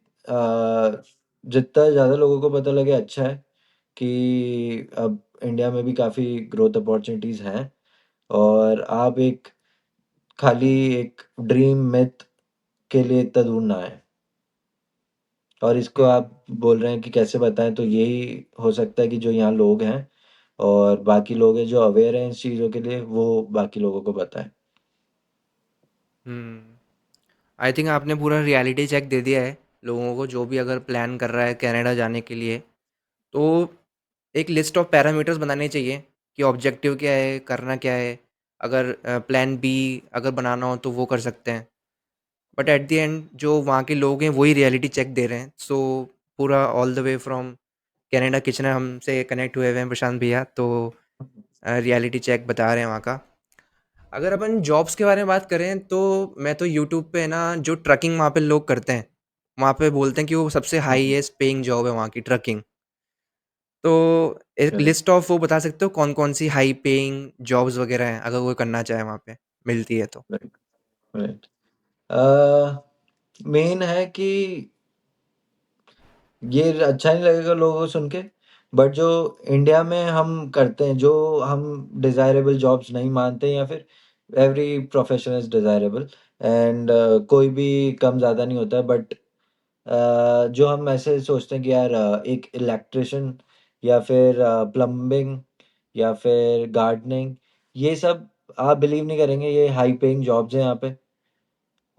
जितना ज़्यादा लोगों को पता लगे अच्छा है कि अब इंडिया में भी काफ़ी ग्रोथ अपॉर्चुनिटीज़ हैं। और आप एक खाली एक ड्रीम मिथ के लिए इतना दूर ना आए। और इसको हुँ, आप बोल रहे हैं कि कैसे बताएं, तो यही हो सकता है कि जो यहाँ लोग हैं और बाकी लोग हैं जो अवेयर हैं इस चीज़ों के लिए, वो बाकी लोगों को बताएं। हुँ। आई थिंक आपने पूरा रियलिटी चेक दे दिया है लोगों को, जो भी अगर प्लान कर रहा है कनाडा जाने के लिए। तो एक लिस्ट ऑफ पैरामीटर्स बनाने चाहिए कि ऑब्जेक्टिव क्या है, करना क्या है। अगर प्लान बी अगर बनाना हो तो वो कर सकते हैं। बट एट द एंड जो वहाँ के लोग हैं वही रियलिटी चेक दे रहे हैं। सो पूरा all the way from Canada Kitchener हमसे कनेक्ट हुए हुए हैं प्रशांत भैया, तो रियलिटी चेक बता रहे हैं वहाँ का। अगर अपन जॉब्स के बारे में बात करें तो मैं तो यूट्यूब पे ना जो ट्रकिंग वहाँ पे लोग करते हैं, वहाँ पे बोलते हैं कि वो सबसे हाईएस्ट पेइंग जॉब है वहाँ की ट्रकिंग। तो एक करेक्ट, लिस्ट ऑफ वो बता सकते हो कौन-कौन सी हाई पेइंग जॉब्स वगैरह हैं, अगर कोई करना चाहे वहाँ पे, मिलती है तो? Right, right. मेन है कि ये अच्छा नहीं लगेगा लोगों को सुन के, बट जो इंडिया में हम करते हैं, जो हम डिज़ायरेबल जॉब्स नहीं मानते, या फिर every profession is desirable and कोई भी कम ज़्यादा नहीं होता है। बट जो हम ऐसे सोचते हैं कि यार एक इलेक्ट्रिशियन या फिर प्लम्बिंग या फिर गार्डनिंग, ये सब आप बिलीव नहीं करेंगे, ये हाई पेइंग जॉब्स हैं यहाँ पे।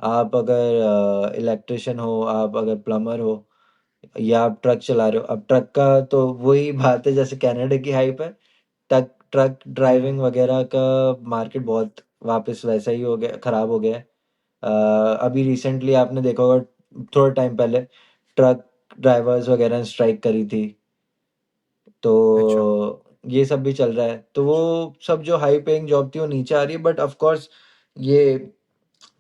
आप अगर इलेक्ट्रिशियन हो, आप अगर प्लम्बर हो, या आप ट्रक चला रहे हो, अब ट्रक का तो वही बात है जैसे कनाडा की हाइप है। ट्रक ट्रक ड्राइविंग हुँ, वगैरह का मार्केट बहुत वापस वैसा ही हो गया, खराब हो गया है। अभी रिसेंटली आपने देखा होगा, थोड़ा टाइम पहले ट्रक ड्राइवर्स वगैरह ने स्ट्राइक करी थी। अच्छा। तो ये सब भी चल रहा है, तो वो सब जो हाई पेइंग जॉब थी वो नीचे आ रही है। बट ऑफ कोर्स ये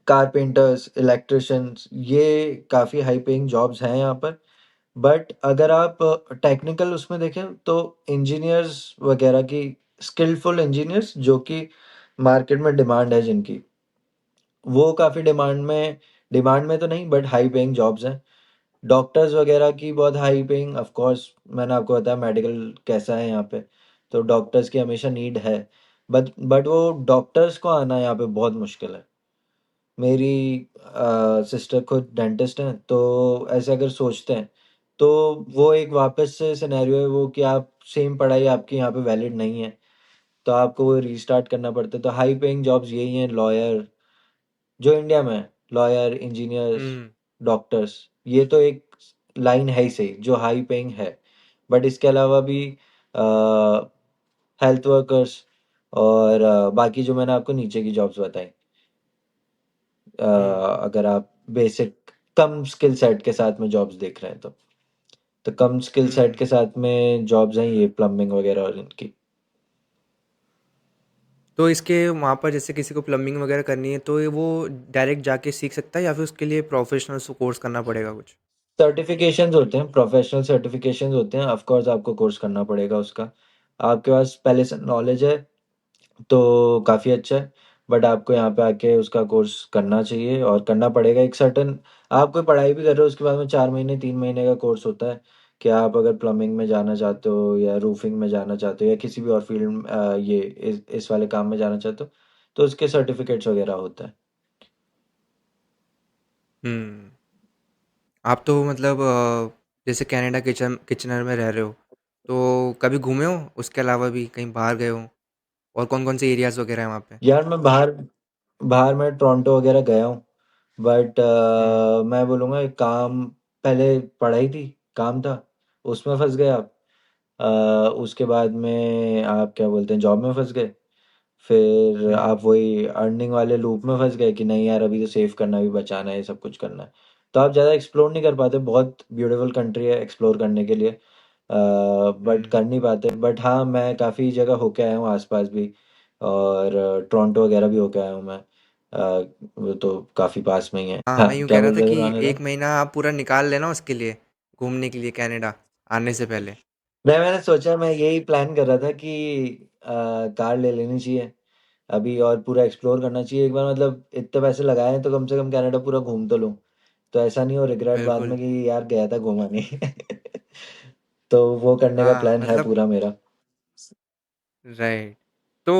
कारपेंटर्स, इलेक्ट्रिशियंस, ये काफ़ी हाई पेइंग जॉब्स हैं यहाँ पर। बट अगर आप टेक्निकल उसमें देखें तो इंजीनियर्स वगैरह की, स्किलफुल इंजीनियर्स जो कि मार्केट में डिमांड है जिनकी, वो काफ़ी डिमांड में तो नहीं बट हाई पेइंग जॉब्स हैं। डॉक्टर्स वगैरह की बहुत हाई पेइंग, ऑफ कोर्स मैंने आपको बताया मेडिकल कैसा है यहाँ पे, तो डॉक्टर्स की हमेशा नीड है। बट वो डॉक्टर्स को आना यहाँ पे बहुत मुश्किल है। मेरी सिस्टर खुद डेंटिस्ट हैं, तो ऐसे अगर सोचते हैं, तो वो एक वापस से सिनेरियो है वो कि आप सेम पढ़ाई आपकी यहाँ पे वैलिड नहीं है, तो आपको वो रीस्टार्ट करना पड़ता है। तो हाई पेइंग जॉब्स यही हैं, लॉयर जो इंडिया में है, लॉयर, इंजीनियर्स, हुँ, डॉक्टर्स, ये तो एक लाइन है ही सही जो हाई पेइंग है। बट इसके अलावा भी हेल्थ वर्कर्स और बाकी जो मैंने आपको नीचे की जॉब्स बताई, हुँ, अगर आप बेसिक कम स्किल सेट के साथ में जॉब्स देख रहे हैं, तो कम स्किल सेट हुँ। के साथ में जॉब्स हैं ये प्लम्बिंग वगैरह और इनकी। तो इसके वहाँ पर जैसे किसी को प्लम्बिंग वगैरह करनी है तो ये वो डायरेक्ट जाके सीख सकता है या फिर उसके लिए प्रोफ़ेशनल से कोर्स करना पड़ेगा कुछ? सर्टिफिकेशंस होते हैं, प्रोफेशनल सर्टिफिकेशंस होते हैं, ऑफ कोर्स आपको कोर्स करना पड़ेगा उसका। आपके पास पहले से नॉलेज है तो काफ़ी अच्छा है। बट आपको यहाँ पे आके उसका कोर्स करना चाहिए और करना पड़ेगा एक सर्टन। आप कोई पढ़ाई भी कर रहे हो उसके बाद में 4 महीने 3 महीने का कोर्स होता है कि आप अगर प्लम्बिंग में जाना चाहते हो या रूफिंग में जाना चाहते हो या किसी भी और फील्ड ये इस वाले काम में जाना चाहते हो तो उसके सर्टिफिकेट्स वगैरह होता है। हुँ। आप तो मतलब जैसे कनाडा किचनर में रह रहे हो, तो कभी घूमे हो उसके अलावा भी कहीं बाहर गए हो? और कौन-कौन से एरियाज़ वगैरह हैं वहाँ पे? यार मैं बाहर बाहर मैं टोरंटो वगैरह गया हूँ। बट हुँ, मैं बोलूँगा एक काम, पहले पढ़ाई थी, काम था, उसमें फंस गए आप। उसके बाद में आप क्या बोलते हैं जॉब में फंस गए। फिर हुँ, आप वही अर्निंग वाले लूप में फंस गए कि नहीं यार अभी तो सेव करना भी बचाना है, ये सब कुछ करना है। तो आप ज़्यादा एक्सप्लोर नहीं कर पाते। बहुत ब्यूटीफुल कंट्री है एक्सप्लोर करने के लिए, बट हुँ। कर नहीं पाते। बट हाँ मैं काफ़ी जगह होके आया हूँ आसपास भी, और टोरंटो वगैरह भी होके आया हूँ मैं। वो तो काफ़ी पास में ही है। हाँ, हाँ मैं यूँ क्या कह रहा बोल था रहे थे कि रोहान? 1 महीना आप पूरा निकाल लेना उसके लिए, घूमने के लिए कनाडा आने से पहले। मैंने सोचा, मैं यही प्लान कर रहा था कि कार ले लेनी चाहिए अभी और पूरा एक्सप्लोर करना चाहिए एक बार। मतलब इतने पैसे लगाए हैं तो कम से कम कनाडा पूरा घूम तो लूँ, तो ऐसा नहीं हो रिग्रेट बाद बिल्कुल, में कि यार गया था घूमा नहीं। तो वो करने का हाँ, प्लान है मतलब पूरा मेरा। राइट। तो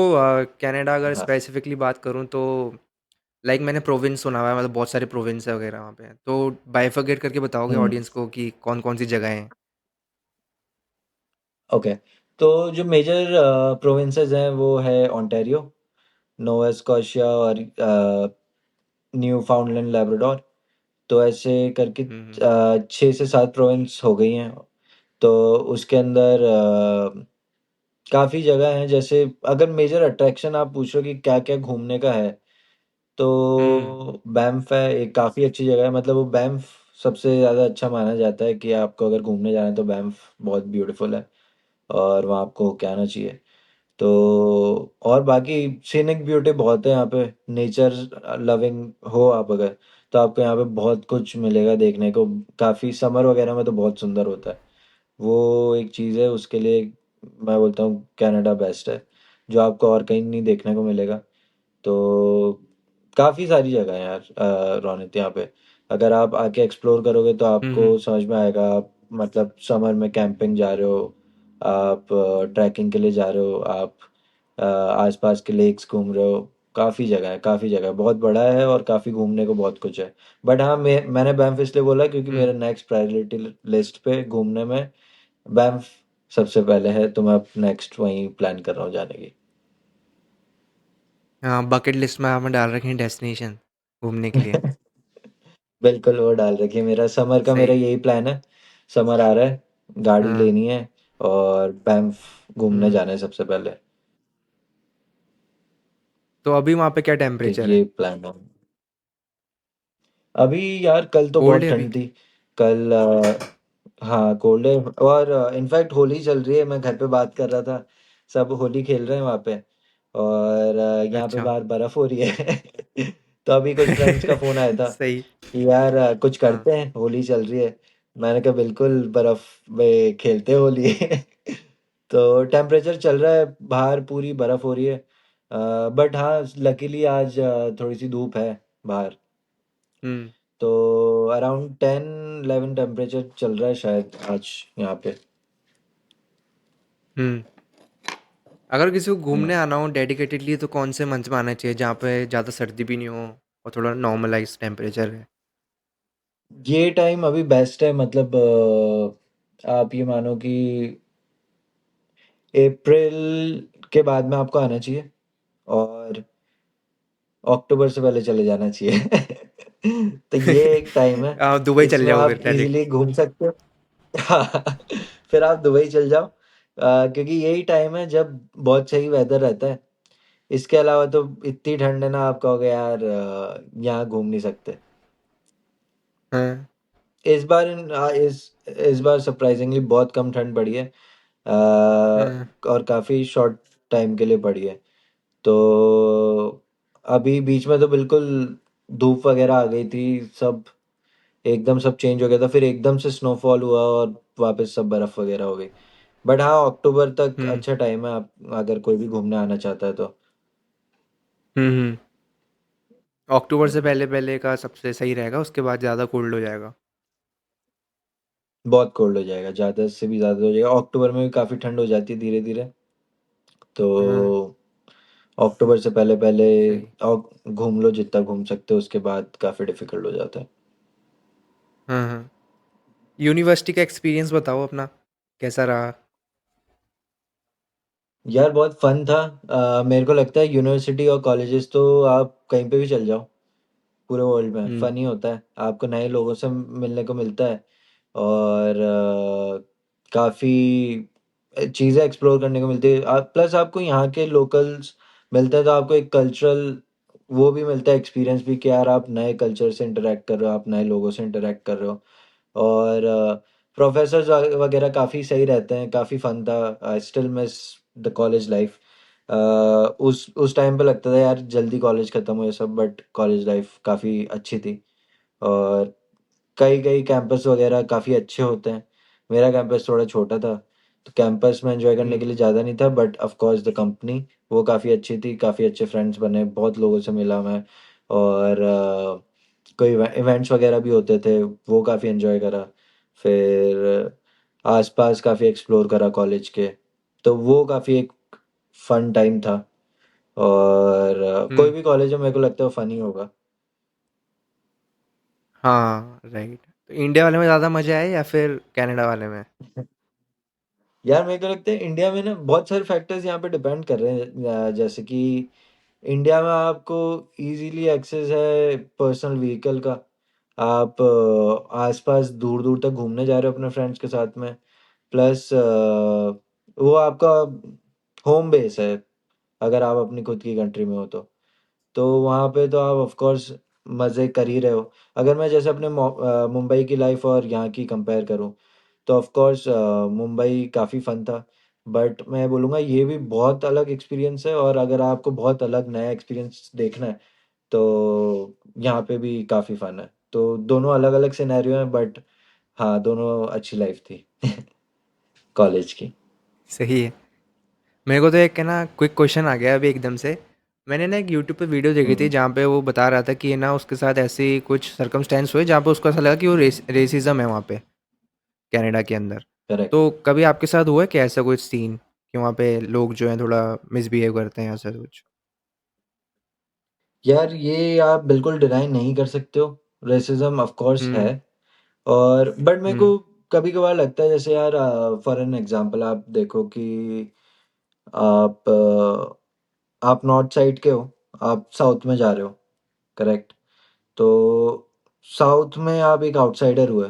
कनाडा अगर हाँ। स्पेसिफ़िकली बात करूँ तो लाइक मैंने प्रोविंस सुना हुआ है, मतलब बहुत सारे प्रोविंस है वगैरह वहाँ पे। तो बाइफरकेट करके बताओगे हम्म। ऑडियंस को कि कौन-कौन सी जगहें हैं? ओके, तो जो मेजर प्रोविंसेस हैं वो है ओंटारियो, नोवा स्कॉशिया और न्यू फाउंडलैंड लेब्राडोर। तो ऐसे करके हुँ, हुँ। 6 से 7 प्रोविंस हो गई हैं। तो उसके अंदर काफ़ी जगह हैं। जैसे अगर मेजर अट्रैक्शन आप पूछ रहे हो कि क्या-क्या घूमने का है, हुँ, तो बैंफ है, एक काफ़ी अच्छी जगह है। मतलब वो बैंफ सबसे ज़्यादा अच्छा माना जाता है कि आपको अगर घूमने जाना है तो बैंफ बहुत ब्यूटीफुल है और वहाँ आपको होके आना चाहिए। तो और बाकी सीनिक ब्यूटी बहुत है यहाँ पे। नेचर लविंग हो आप अगर, तो आपको यहाँ पे बहुत कुछ मिलेगा देखने को। काफ़ी समर वगैरह में तो बहुत सुंदर होता है। वो एक चीज़ है, उसके लिए मैं बोलता हूँ कनाडा बेस्ट है, जो आपको और कहीं नहीं देखने को मिलेगा। तो काफ़ी सारी जगह है यार रोनित यहाँ पे। अगर आप आके एक्सप्लोर करोगे तो हुँ, हुँ। आपको समझ में आएगा। आप मतलब समर में कैंपिंग जा रहे हो, आप ट्रैकिंग के लिए जा रहे हो, आप आसपास के लेक्स घूम रहे हो। काफ़ी जगह है, काफ़ी जगह है। बहुत बड़ा है और काफ़ी घूमने को बहुत कुछ है। बट हाँ मैंने बैंफ इसलिए बोला क्योंकि हुँ। मेरा नेक्स्ट प्रायोरिटी लिस्ट पे घूमने में बैंफ सबसे पहले है। तो मैं अब नेक्स्ट वहीं प्लान कर रहा हूँ जाने की। हाँ, बकेट लिस्ट में आपने डाल रखे हैं डेस्टिनेशन घूमने के लिए। बिल्कुल वो डाल रखी है। मेरा समर का मेरा सही। यही प्लान है। समर आ रहा है, गाड़ी हाँ। लेनी है और बैंफ घूमने हुँ। जाना है सबसे पहले। तो अभी वहाँ पे क्या तो टेम्परेचर है? ये प्लान है अभी। यार कल तो कोल्ड बहुत है अभी? ठंड थी। कल हाँ कोल्ड है। और इनफैक्ट होली चल रही है, मैं घर पे बात कर रहा था, सब होली खेल रहे हैं वहाँ पे। और यहाँ पे अच्छा। बाहर बर्फ हो रही है। तो अभी कुछ फ्रेंड्स का फोन आया था सही। कि यार कुछ हाँ। करते हैं, होली चल रही है। मैंने कहा बिल्कुल, बर्फ में खेलते हैं होली। तो टेम्परेचर चल रहा है बाहर, पूरी बर्फ हो रही है। बट हाँ लकीली आज थोड़ी सी धूप है बाहर। हुँ, तो अराउंड 10-11 टेम्परेचर चल रहा है शायद आज यहाँ पे। हुँ। अगर किसी को हम्म। घूमने आना हो डेडिकेटेडली तो कौन से मंथ में आना चाहिए जहाँ पे ज़्यादा सर्दी भी नहीं हो और थोड़ा नॉर्मलाइज़ टेम्परेचर है? ये टाइम अभी बेस्ट है। मतलब आप ये मानो कि अप्रैल के बाद में आपको आना चाहिए और अक्टूबर से पहले चले जाना चाहिए। तो ये एक टाइम है, दुबई चले इसमें जाओ फिर आप डायरेक्ट। इजीली घूम सकते हो। हाँ, फिर आप दुबई चल जाओ, क्योंकि यही टाइम है जब बहुत सही वेदर रहता है। इसके अलावा तो इतनी ठंड है ना, आप कहोगे यार यहाँ घूम नहीं सकते। हाँ, इस बार इस बार सरप्राइजिंगली बहुत कम ठंड पड़ी है। हाँ। और काफ़ी शॉर्ट टाइम के लिए पड़ी है। तो अभी बीच में तो बिल्कुल धूप वगैरह आ गई थी, सब एकदम सब चेंज हो गया था। फिर एकदम से स्नोफॉल हुआ और वापस सब बर्फ़ वगैरह हो गई। बट हाँ अक्टूबर तक हुँ। अच्छा टाइम है, आप अगर कोई भी घूमने आना चाहता है तो। हम्म। अक्टूबर से पहले पहले का सबसे सही रहेगा, उसके बाद ज़्यादा कोल्ड हो जाएगा। बहुत कोल्ड हो जाएगा, ज़्यादा से भी ज़्यादा हो जाएगा। अक्टूबर में भी काफ़ी ठंड हो जाती है धीरे धीरे। हाँ। तो अक्टूबर से पहले पहले सही। घूम लो जितना घूम सकते हो, उसके बाद काफ़ी डिफिकल्ट हो जाता है। हाँ हाँ। यूनिवर्सिटी का एक्सपीरियंस बताओ अपना, कैसा रहा? यार बहुत फन था। मेरे को लगता है यूनिवर्सिटी और कॉलेजेस तो आप कहीं पे भी चल जाओ पूरे वर्ल्ड में हम्म। फन ही होता है, आपको नए लोगों से मिलने को मिलता है। और काफ़ी चीज़ें एक्सप्लोर करने को मिलती है, प्लस आपको यहाँ के लोकल्स मिलते हैं, तो आपको एक कल्चरल वो भी मिलता है, एक्सपीरियंस भी कि यार आप नए कल्चर से इंटरेक्ट कर रहे हो, आप नए लोगों से इंटरेक्ट कर रहे हो। और प्रोफेसर्स वगैरह काफ़ी सही रहते हैं, काफ़ी फन था। I still miss the college life. उस टाइम पे लगता था यार जल्दी कॉलेज ख़त्म हो ये सब, बट कॉलेज लाइफ काफ़ी अच्छी थी। और कई कई कैंपस वगैरह काफ़ी अच्छे होते हैं। मेरा कैंपस थोड़ा छोटा था, तो कैंपस में एंजॉय करने हम्म। के लिए ज़्यादा नहीं था, but of course the company वो काफ़ी अच्छी थी, काफ़ी अच्छे फ्रेंड्स बने, बहुत लोगों से मिला मैं। और कोई इवेंट्स वगैरह भी होते थे, वो काफ़ी एंजॉय करा। फिर आसपास काफ़ी एक्सप्लोर करा कॉलेज के, तो वो काफ़ी एक फन टाइम था। और कोई हम्म। भी कॉलेज में मेरे को लगता है फनी होगा। हाँ राइट। तो इंडिया वाले में ज़्यादा मज़ा आया या फिर कनाडा वाले में? यार मेरे को लगता है इंडिया में ना बहुत सारे फैक्टर्स यहाँ पे डिपेंड कर रहे हैं। जैसे कि इंडिया में आपको इजीली एक्सेस है पर्सनल व्हीकल का। आप आसपास दूर दूर तक घूमने जा रहे हो अपने फ्रेंड्स के साथ में। प्लस वो आपका होम बेस है, अगर आप अपनी खुद की कंट्री में हो तो वहाँ पे तो आप ऑफ कोर्स मज़े कर ही रहे हो। अगर मैं जैसे अपने मुंबई की लाइफ और यहाँ की कंपेयर करूँ, तो ऑफ कोर्स मुंबई काफ़ी फ़न था। बट मैं बोलूँगा ये भी बहुत अलग एक्सपीरियंस है, और अगर आपको बहुत अलग नया एक्सपीरियंस देखना है तो यहाँ पे भी काफ़ी फ़न है। तो दोनों अलग अलग सिनेरियो हैं, बट हाँ दोनों अच्छी लाइफ थी कॉलेज की। सही है। मेरे को तो एक है ना क्विक क्वेश्चन आ गया अभी एकदम से। मैंने ना एक यूट्यूब पे वीडियो देखी थी हम्म। जहाँ पे वो बता रहा था कि ना उसके साथ ऐसी कुछ सर्कमस्टेंस हुए जहाँ पे उसको ऐसा लगा कि वो रेसिज्म है वहाँ पे, कनाडा के अंदर। करेक्ट। तो कभी आपके साथ हुआ है क्या ऐसा कोई सीन कि वहाँ पे लोग जो हैं थोड़ा मिसबिहेव करते हैं ऐसा कुछ? यार ये आप बिल्कुल डिनाई नहीं कर सकते हो, रेसिज्म ऑफ कोर्स है। हुँ, और बट मेरे हुँ, को कभी कभार लगता है, जैसे यार फॉर एन एग्जांपल आप देखो कि आप आप नॉर्थ साइड के हो, आप साउथ में जा रहे हो, करेक्ट। तो साउथ में आप एक आउटसाइडर हुए,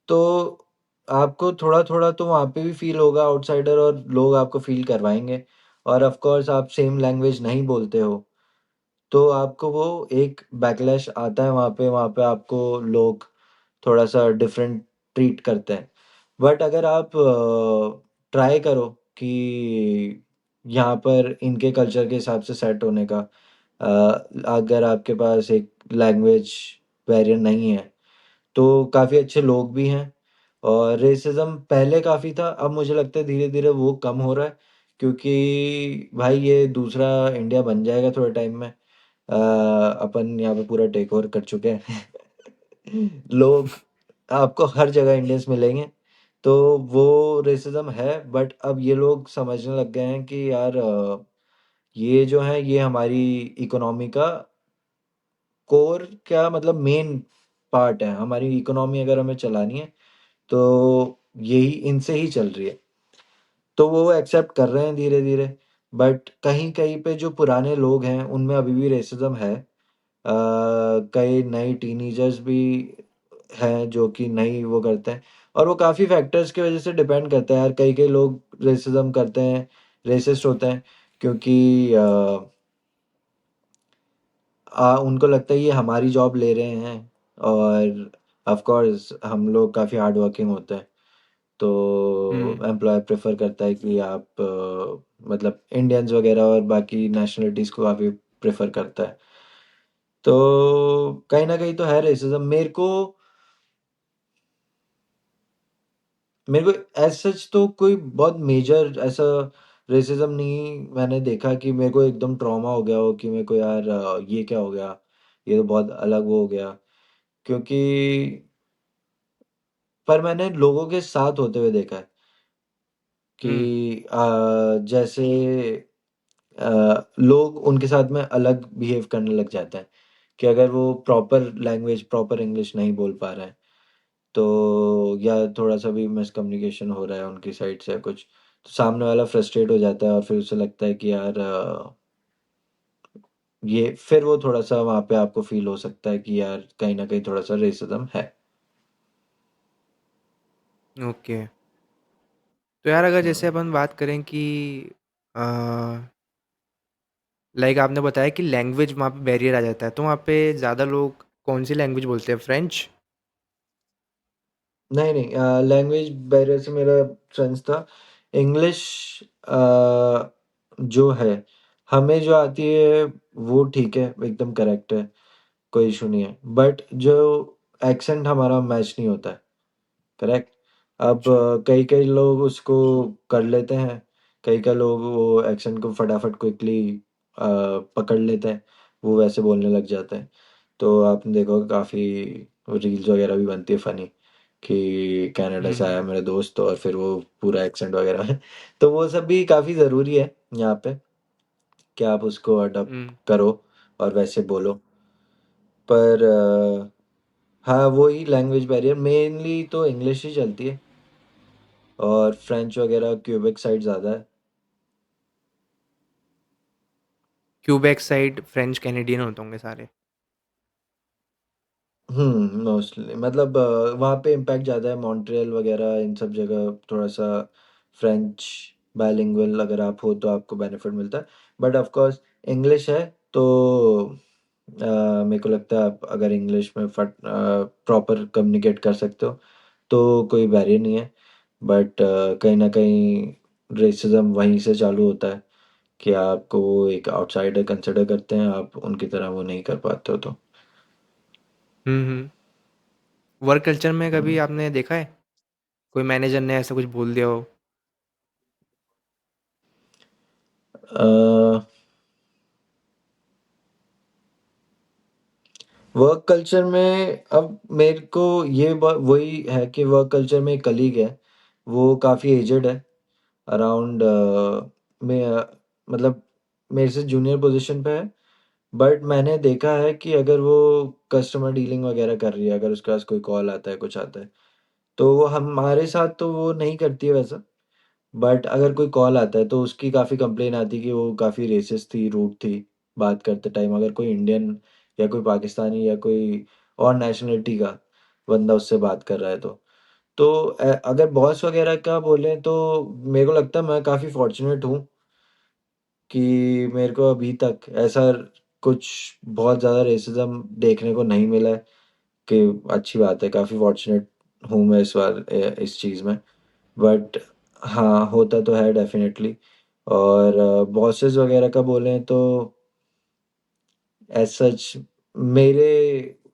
तो आपको थोड़ा थोड़ा तो वहाँ पे भी फील होगा आउटसाइडर, और लोग आपको फील करवाएंगे। और ऑफ कोर्स आप सेम लैंग्वेज नहीं बोलते हो, तो आपको वो एक बैकलैश आता है वहाँ पे आपको लोग थोड़ा सा डिफरेंट ट्रीट करते हैं। बट अगर आप ट्राई करो कि यहाँ पर इनके कल्चर के हिसाब से सेट होने का, अगर आपके पास एक लैंग्वेज बैरियर नहीं है, तो काफ़ी अच्छे लोग भी हैं। और रेसिज्म पहले काफ़ी था, अब मुझे लगता है धीरे धीरे वो कम हो रहा है, क्योंकि भाई ये दूसरा इंडिया बन जाएगा थोड़े टाइम में। अपन यहाँ पे पूरा टेक ओवर कर चुके हैं लोग आपको हर जगह इंडियंस मिलेंगे। तो वो रेसिज्म है, बट अब ये लोग समझने लग गए हैं कि यार ये जो है ये हमारी इकोनॉमी का कोर, क्या मतलब मेन पार्ट है। हमारी इकोनॉमी अगर हमें चलानी है तो यही इनसे ही चल रही है। तो वो एक्सेप्ट कर रहे हैं धीरे धीरे। बट कहीं कहीं पे जो पुराने लोग हैं उनमें अभी भी रेसिज्म है। कई नई टीनेजर्स भी हैं जो कि नई वो करते हैं। और वो काफ़ी फैक्टर्स की वजह से डिपेंड करता है यार, कई कई लोग रेसिज्म करते हैं, रेसिस्ट होते हैं, क्योंकि उनको लगता है ये हमारी जॉब ले रहे हैं। और ऑफ कोर्स हम लोग काफ़ी हार्ड वर्किंग होते हैं, तो हुँ। एम्प्लॉयर प्रेफर करता है कि आप मतलब इंडियंस वगैरह और बाकी नेशनलिटीज़ को काफ़ी प्रेफर करता है। तो कहीं ना कहीं तो है रेसिज्म। मेरे को एज सच तो कोई बहुत मेजर ऐसा रेसिज्म नहीं मैंने देखा कि मेरे को एकदम ट्रॉमा हो गया हो कि मेरे को यार ये क्या हो गया, ये तो बहुत अलग वो हो गया। क्योंकि पर मैंने लोगों के साथ होते हुए देखा है हुँ, कि जैसे लोग उनके साथ में अलग बिहेव करने लग जाते हैं कि अगर वो प्रॉपर लैंग्वेज प्रॉपर इंग्लिश नहीं बोल पा रहे हैं, तो या थोड़ा सा भी मिसकम्युनिकेशन हो रहा है उनकी साइड से या कुछ, तो सामने वाला फ्रस्ट्रेट हो जाता है और फिर उसे लगता है कि यार ये फिर वो थोड़ा सा वहाँ पे आपको फील हो सकता है कि यार कहीं ना कहीं थोड़ा सा रेसिज्म है। ओके। तो यार अगर जैसे हम्म। अपन बात करें कि अ, लाइक आपने बताया कि लैंग्वेज वहाँ पे बैरियर आ जाता है, तो वहाँ पे ज़्यादा लोग कौन-सी लैंग्वेज बोलते हैं? फ्रेंच? नहीं नहीं, लैंग्वेज बैरियर से मेरा सेंस था इंग्लिश। जो है हमें जो आती है वो ठीक है, एकदम करेक्ट है, कोई इशू नहीं है, बट जो एक्सेंट हमारा मैच नहीं होता है, करेक्ट। अब अच्छा। कई कई लोग उसको कर लेते हैं, कई कई लोग वो एक्सेंट को फटाफट क्विकली पकड़ लेते हैं, वो वैसे बोलने लग जाते हैं। तो आपने देखा होगा काफ़ी रील्स वगैरह भी बनती है फनी कि कनाडा हुँ, से आया हुँ। मेरा दोस्त और फिर वो पूरा एक्सेंट वगैरह है। तो वो सब भी काफ़ी ज़रूरी है यहाँ पे कि आप उसको अडॉप्ट हुँ। करो और वैसे बोलो। पर हाँ, वही लैंग्वेज बैरियर मेनली तो इंग्लिश ही चलती है और फ्रेंच वगैरह क्यूबेक साइड ज़्यादा है। क्यूबेक साइड फ्रेंच कैनेडियन होते होंगे सारे। मोस्टली मतलब वहाँ पे इम्पैक्ट ज़्यादा है, मॉन्ट्रियल वगैरह इन सब जगह थोड़ा सा फ्रेंच बायलिंगुअल अगर आप हो तो आपको बेनिफिट मिलता है। बट ऑफ कोर्स इंग्लिश है तो मेरे को लगता है आप अगर इंग्लिश में फट प्रॉपर कम्युनिकेट कर सकते हो तो कोई बैरियर नहीं है। बट कहीं ना कहीं रेसिज्म वहीं से चालू होता है कि आपको वो एक आउटसाइडर कंसिडर करते हैं, आप उनकी तरह वो नहीं कर पाते हो तो। हुँ, हुँ। वर्क कल्चर में कभी हम्म। आपने देखा है, कोई मैनेजर ने ऐसा कुछ बोल दिया हो? अ, वर्क कल्चर में अब मेरे को ये वही है कि वर्क कल्चर में एक कलीग है, वो काफ़ी एजेड है, अराउंड में मतलब मेरे से जूनियर पोजीशन पे है। बट मैंने देखा है कि अगर वो कस्टमर डीलिंग वगैरह कर रही है, अगर उसके पास कोई कॉल आता है कुछ आता है, तो वो हमारे साथ तो वो नहीं करती है वैसा। बट अगर कोई कॉल आता है तो उसकी काफ़ी कंप्लेन आती है कि वो काफ़ी रेसिस्ट थी, रूड थी बात करते टाइम, अगर कोई इंडियन या कोई पाकिस्तानी या कोई और नेशनलिटी का बंदा उससे बात कर रहा है तो अगर बॉस वगैरह का बोलें तो मेरे को लगता है मैं काफ़ी फॉर्चुनेट हूँ कि मेरे को अभी तक ऐसा कुछ बहुत ज़्यादा रेसिज्म देखने को नहीं मिला है। कि अच्छी बात है, काफ़ी फॉर्चुनेट हूँ मैं इस बार इस चीज़ में। बट हाँ, होता तो है डेफ़िनेटली। और बॉसेस वगैरह का बोलें तो एज़ सच मेरे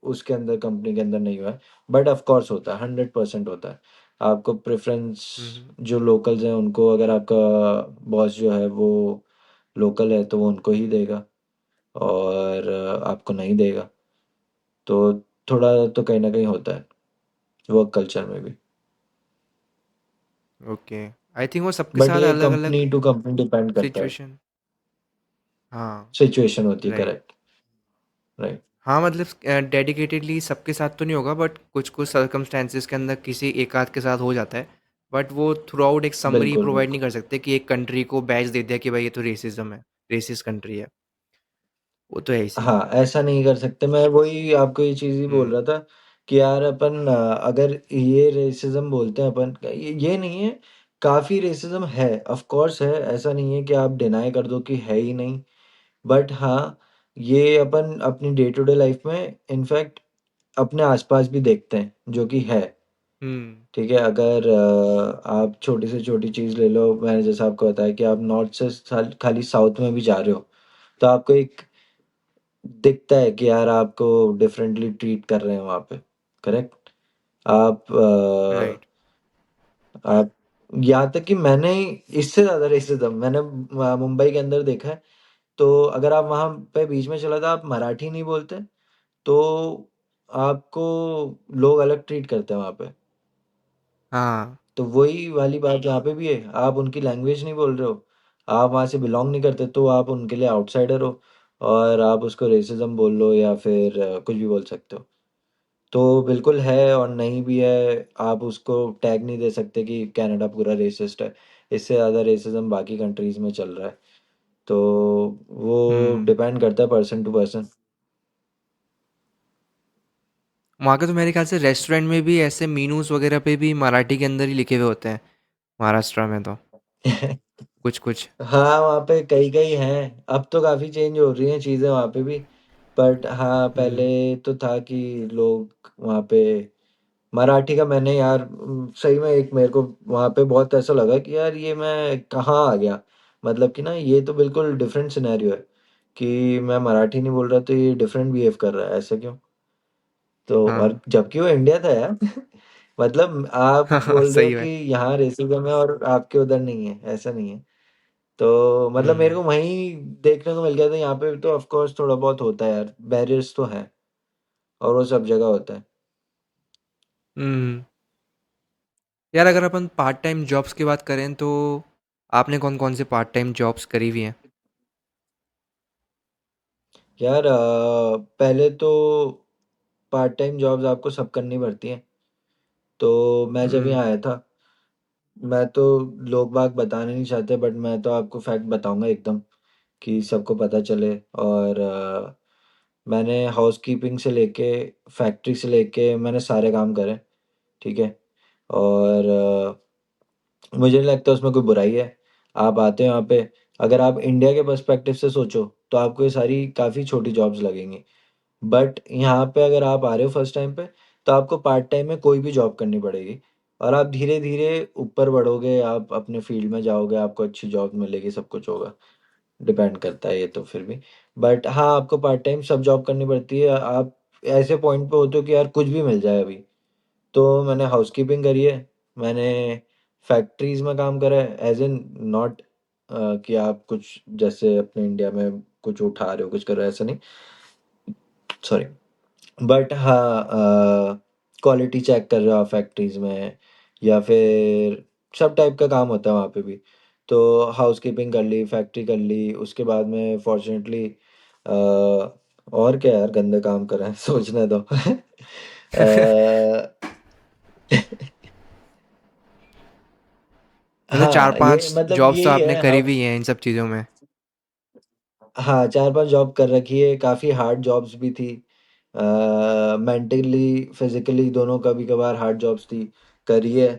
उसके अंदर कंपनी के अंदर नहीं हुआ है। बट ऑफ़ कोर्स होता है, 100% होता है। आपको प्रेफ़रेंस हुँ, हुँ। जो लोकल्स हैं उनको, अगर आपका बॉस जो है वो लोकल है तो वो उनको ही देगा और आपको नहीं देगा। तो थोड़ा तो कहीं न कहीं होता है, वर्क कल्चर में भी। ओके। आई थिंक वो सबके बट साथ ये अलग-अलग कंपनी टू कंपनी डिपेंड करता है, सिचुएशन। हाँ, सिचुएशन होती है, राइट। Correct, right. हाँ, मतलब डेडिकेटेडली सबके साथ तो नहीं होगा, बट कुछ-कुछ सर्कमस्टेंसेस के अंदर किसी एक आध के साथ हो जाता है। बट वो थ्रू आउट एक समरी बिल्कुल, प्रोवाइड नहीं बिल्कुल। कर सकते कि एक कंट्री को बैच दे दिया कि भाई ये तो रेसिज्म है, रेसिस्ट कंट्री है। वो तो है ही सीन। हाँ, ऐसा नहीं कर सकते। मैं वही आपको ये चीज़ ही बोल हुँ, रहा था कि यार अपन अगर ये रेसिज़्म बोलते हैं अपन, ये नहीं है, काफ़ी रेसिज़्म है, ऑफ़ कोर्स है, ऐसा नहीं है कि आप डिनाई कर दो कि है ही नहीं। बट हाँ, ये अपन अपनी डे टू डे लाइफ़ में इनफैक्ट अपने आस-पास भी देखते हैं, जो कि है। हुँ, ठीक है, अगर आप छोटी से छोटी चीज़ ले लो, मैंने जैसा आपको बताया कि आप नॉर्थ से खाली साउथ में भी जा रहे हो, तो आपको एक दिखता है कि यार आपको डिफरेंटली ट्रीट कर रहे हैं वहाँ पे, करेक्ट? आप राइट। आप यहाँ तक कि मैंने इससे ज़्यादा रेसिज़्म मैंने मुंबई के अंदर देखा है। तो अगर आप वहाँ पे बीच में चला था, आप मराठी नहीं बोलते, तो आपको लोग अलग ट्रीट करते हैं वहाँ पे। हाँ। तो वही वाली बात यहाँ पे भी है, आप उनकी लैंग्वेज नहीं बोल रहे हो, आप वहाँ से बिलॉन्ग नहीं करते, तो आप उनके लिए आउटसाइडर हो और आप उसको रेसिज़्म बोल लो या फिर कुछ भी बोल सकते हो। तो बिल्कुल है और नहीं भी है, आप उसको टैग नहीं दे सकते कि कनाडा पूरा रेसिस्ट है। इससे ज़्यादा रेसिज़्म बाकी कंट्रीज़ में चल रहा है। तो वो हुँ। डिपेंड करता है पर्सन टू पर्सन। वहाँ के तो मेरे ख़्याल से रेस्टोरेंट में भी ऐसे मेनूज़ वग़ैरह पे भी मराठी के अंदर ही लिखे हुए होते हैं, महाराष्ट्र में तो, कुछ-कुछ। हाँ, वहाँ पे कई-कई हैं, अब तो काफ़ी चेंज हो रही हैं चीज़ें वहाँ पे भी। बट हाँ, हुँ। पहले तो था कि लोग वहाँ पे मराठी का मैंने यार सही में एक मेरे को वहाँ पे बहुत ऐसा लगा कि यार ये मैं कहाँ आ गया? मतलब कि ना ये तो बिल्कुल डिफरेंट सिनेरियो है कि मैं मराठी नहीं बोल रहा तो ये डिफरेंट बिहेव कर रहा है, ऐसा क्यों? तो और हाँ। जबकि वो इंडिया था यार। मतलब आप हाँ, हाँ, बोल रहे हो सही कि में। यहाँ रेसिज़्म है और आपके उधर नहीं है, ऐसा नहीं है। तो मतलब मेरे हुँ। को वहीं देखने को मिल गया था, यहाँ पे तो ऑफ कोर्स थोड़ा बहुत होता है यार, बैरियर्स तो हैं और वो सब जगह होता है। हुँ। यार अगर अपन पार्ट टाइम जॉब्स की बात करें तो आपने कौन-कौन से पार्ट टाइम जॉब्स करी हुई हैं? यार पहले तो पार्ट टाइम जॉब्स आपको सब करनी पड़ती हैं। तो मैं जब हुँ। यहाँ आया था, मैं तो लोग बाग बताना नहीं चाहते बट मैं तो आपको फैक्ट बताऊँगा एकदम कि सबको पता चले। और मैंने हाउसकीपिंग से लेके फैक्ट्री से लेके मैंने सारे काम करे, ठीक है? और मुझे नहीं लगता उसमें कोई बुराई है। आप आते हो यहाँ पे, अगर आप इंडिया के पर्सपेक्टिव से सोचो, तो आपको ये सारी काफ़ी छोटी जॉब्स लगेंगी। बट यहाँ पे अगर आप आ रहे हो फर्स्ट टाइम पे, तो आपको पार्ट टाइम में कोई भी जॉब करनी पड़ेगी और आप धीरे-धीरे ऊपर बढ़ोगे, आप अपने फील्ड में जाओगे, आपको अच्छी जॉब मिलेगी, सब कुछ होगा। डिपेंड करता है ये तो फिर भी। बट हाँ, आपको पार्ट टाइम सब जॉब करनी पड़ती है। आप ऐसे पॉइंट पे होते हो कि यार कुछ भी मिल जाए अभी। तो मैंने हाउसकीपिंग करी है, मैंने फैक्ट्रीज़ में काम करा है एज़ इन नॉट कि आप कुछ जैसे अपने इंडिया में कुछ उठा रहे हो, कुछ कर रहे हो, ऐसा नहीं, सॉरी। बट हाँ क्वालिटी चेक कर रहे हो आप फैक्ट्रीज़ में या फिर सब टाइप का काम होता है वहाँ पे भी। तो हाउसकीपिंग कर ली, फैक्ट्री कर ली, उसके बाद में फॉर्च्यूनेटली और क्या यार गंदे काम कर रहे हैं सोचने दो। मतलब हाँ, ये 4-5 मतलब जॉब्स तो यही आपने है करी हाँ। हुई हैं इन सब चीज़ों में। हाँ, 4-5 जॉब कर रखी है, काफ़ी हार्ड जॉब्स भी थी। मेंटली, फिज़िकली दोनों कभी-कभार हार्ड जॉब्स थी, करी है।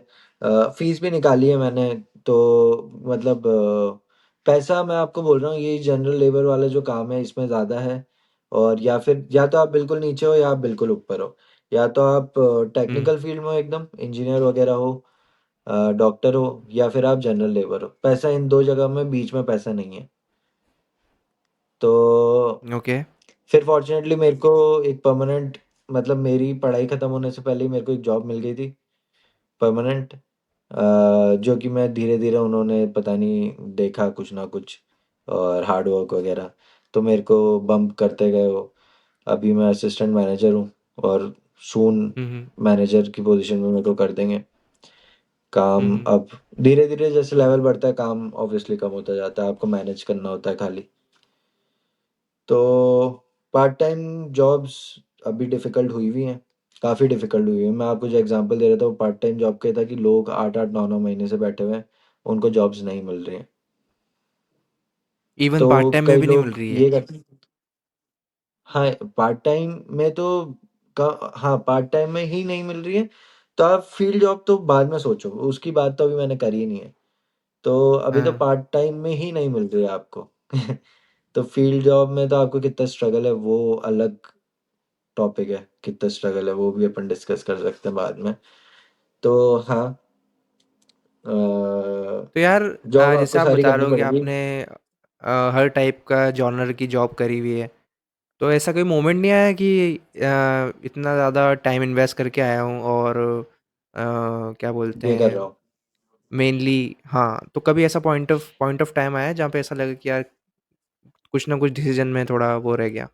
फ़ीस भी निकाली है मैंने, तो मतलब पैसा मैं आपको बोल रहा हूँ ये जनरल लेबर वाला जो काम है इसमें ज़्यादा है। और या फिर या तो आप बिल्कुल नीचे हो या आप बिल्कुल ऊपर हो। या तो आप हुँ। टेक्निकल फ़ील्ड में हो एकदम, इंजीनियर वग़ैरह हो, डॉक्टर हो या फिर आप जनरल लेबर हो। पैसा इन 2 जगह में बीच में पैसा नहीं है। तो ओके। फिर फॉर्च्यूनेटली मेरे को एक परमानेंट, मतलब मेरी पढ़ाई खत्म होने से पहले ही मेरे को एक जॉब मिल गई थी परमानेंट, जो कि मैं धीरे-धीरे उन्होंने पता नहीं देखा कुछ ना कुछ और हार्ड वर्क वगैरह, तो मेरे को बम्प करते गए वो। अभी मैं असिस्टेंट मैनेजर हूँ और सून हुँ, हुँ। मैनेजर की पोज़ीशन में मेरे को कर देंगे। हुँ, काम हुँ। अब धीरे-धीरे जैसे लेवल बढ़ता है काम ऑब्वियसली कम होता जाता है, आपको मैनेज करना होता है खाली। तो पार्ट टाइम जॉब्स अभी डिफ़िकल्ट हुई हुई हैं, काफ़ी डिफ़िकल्ट हुई हुई हैं। मैं आपको जो एग्ज़ाम्पल दे रहा था वो पार्ट टाइम जॉब का ही था कि लोग 8-8 9-9 महीने से बैठे हुए हैं, उनको जॉब्स नहीं मिल रही हैं। इवन तो पार्ट टाइम में कई भी नहीं मिल लोग रही है। ये करते हाँ, पार्ट टाइम में तो हाँ, पार्ट टाइम में ही नहीं मिल रही है, तो आप फील्ड जॉब तो बाद में सोचो, उसकी बात तो अभी मैंने करी ही नहीं है। तो अभी तो हाँ। पार्ट टाइम में ही नहीं मिल रही है आपको। तो फील्ड जॉब में तो आपको कितना स्ट्रगल है वो अलग टॉपिक है, कितना स्ट्रगल है वो भी अपन डिस्कस कर सकते हैं बाद में। तो हाँ, तो यार जॉब जैसे आपको आप सारी बता करनी रहे हो कि पड़ेगी। आपने हर टाइप का जॉनर की जॉब करी हुई है, तो ऐसा कोई मोमेंट नहीं आया कि इतना ज़्यादा टाइम इन्वेस्ट करके आया हूँ और क्या बोलते ये कर हैं, रहा हूँ। मेनली। हाँ, तो कभी ऐसा पॉइंट ऑफ टाइम आया है जहाँ पे ऐसा लगा कि यार कुछ ना कुछ डिसीज़न में थोड़ा वो रह गया?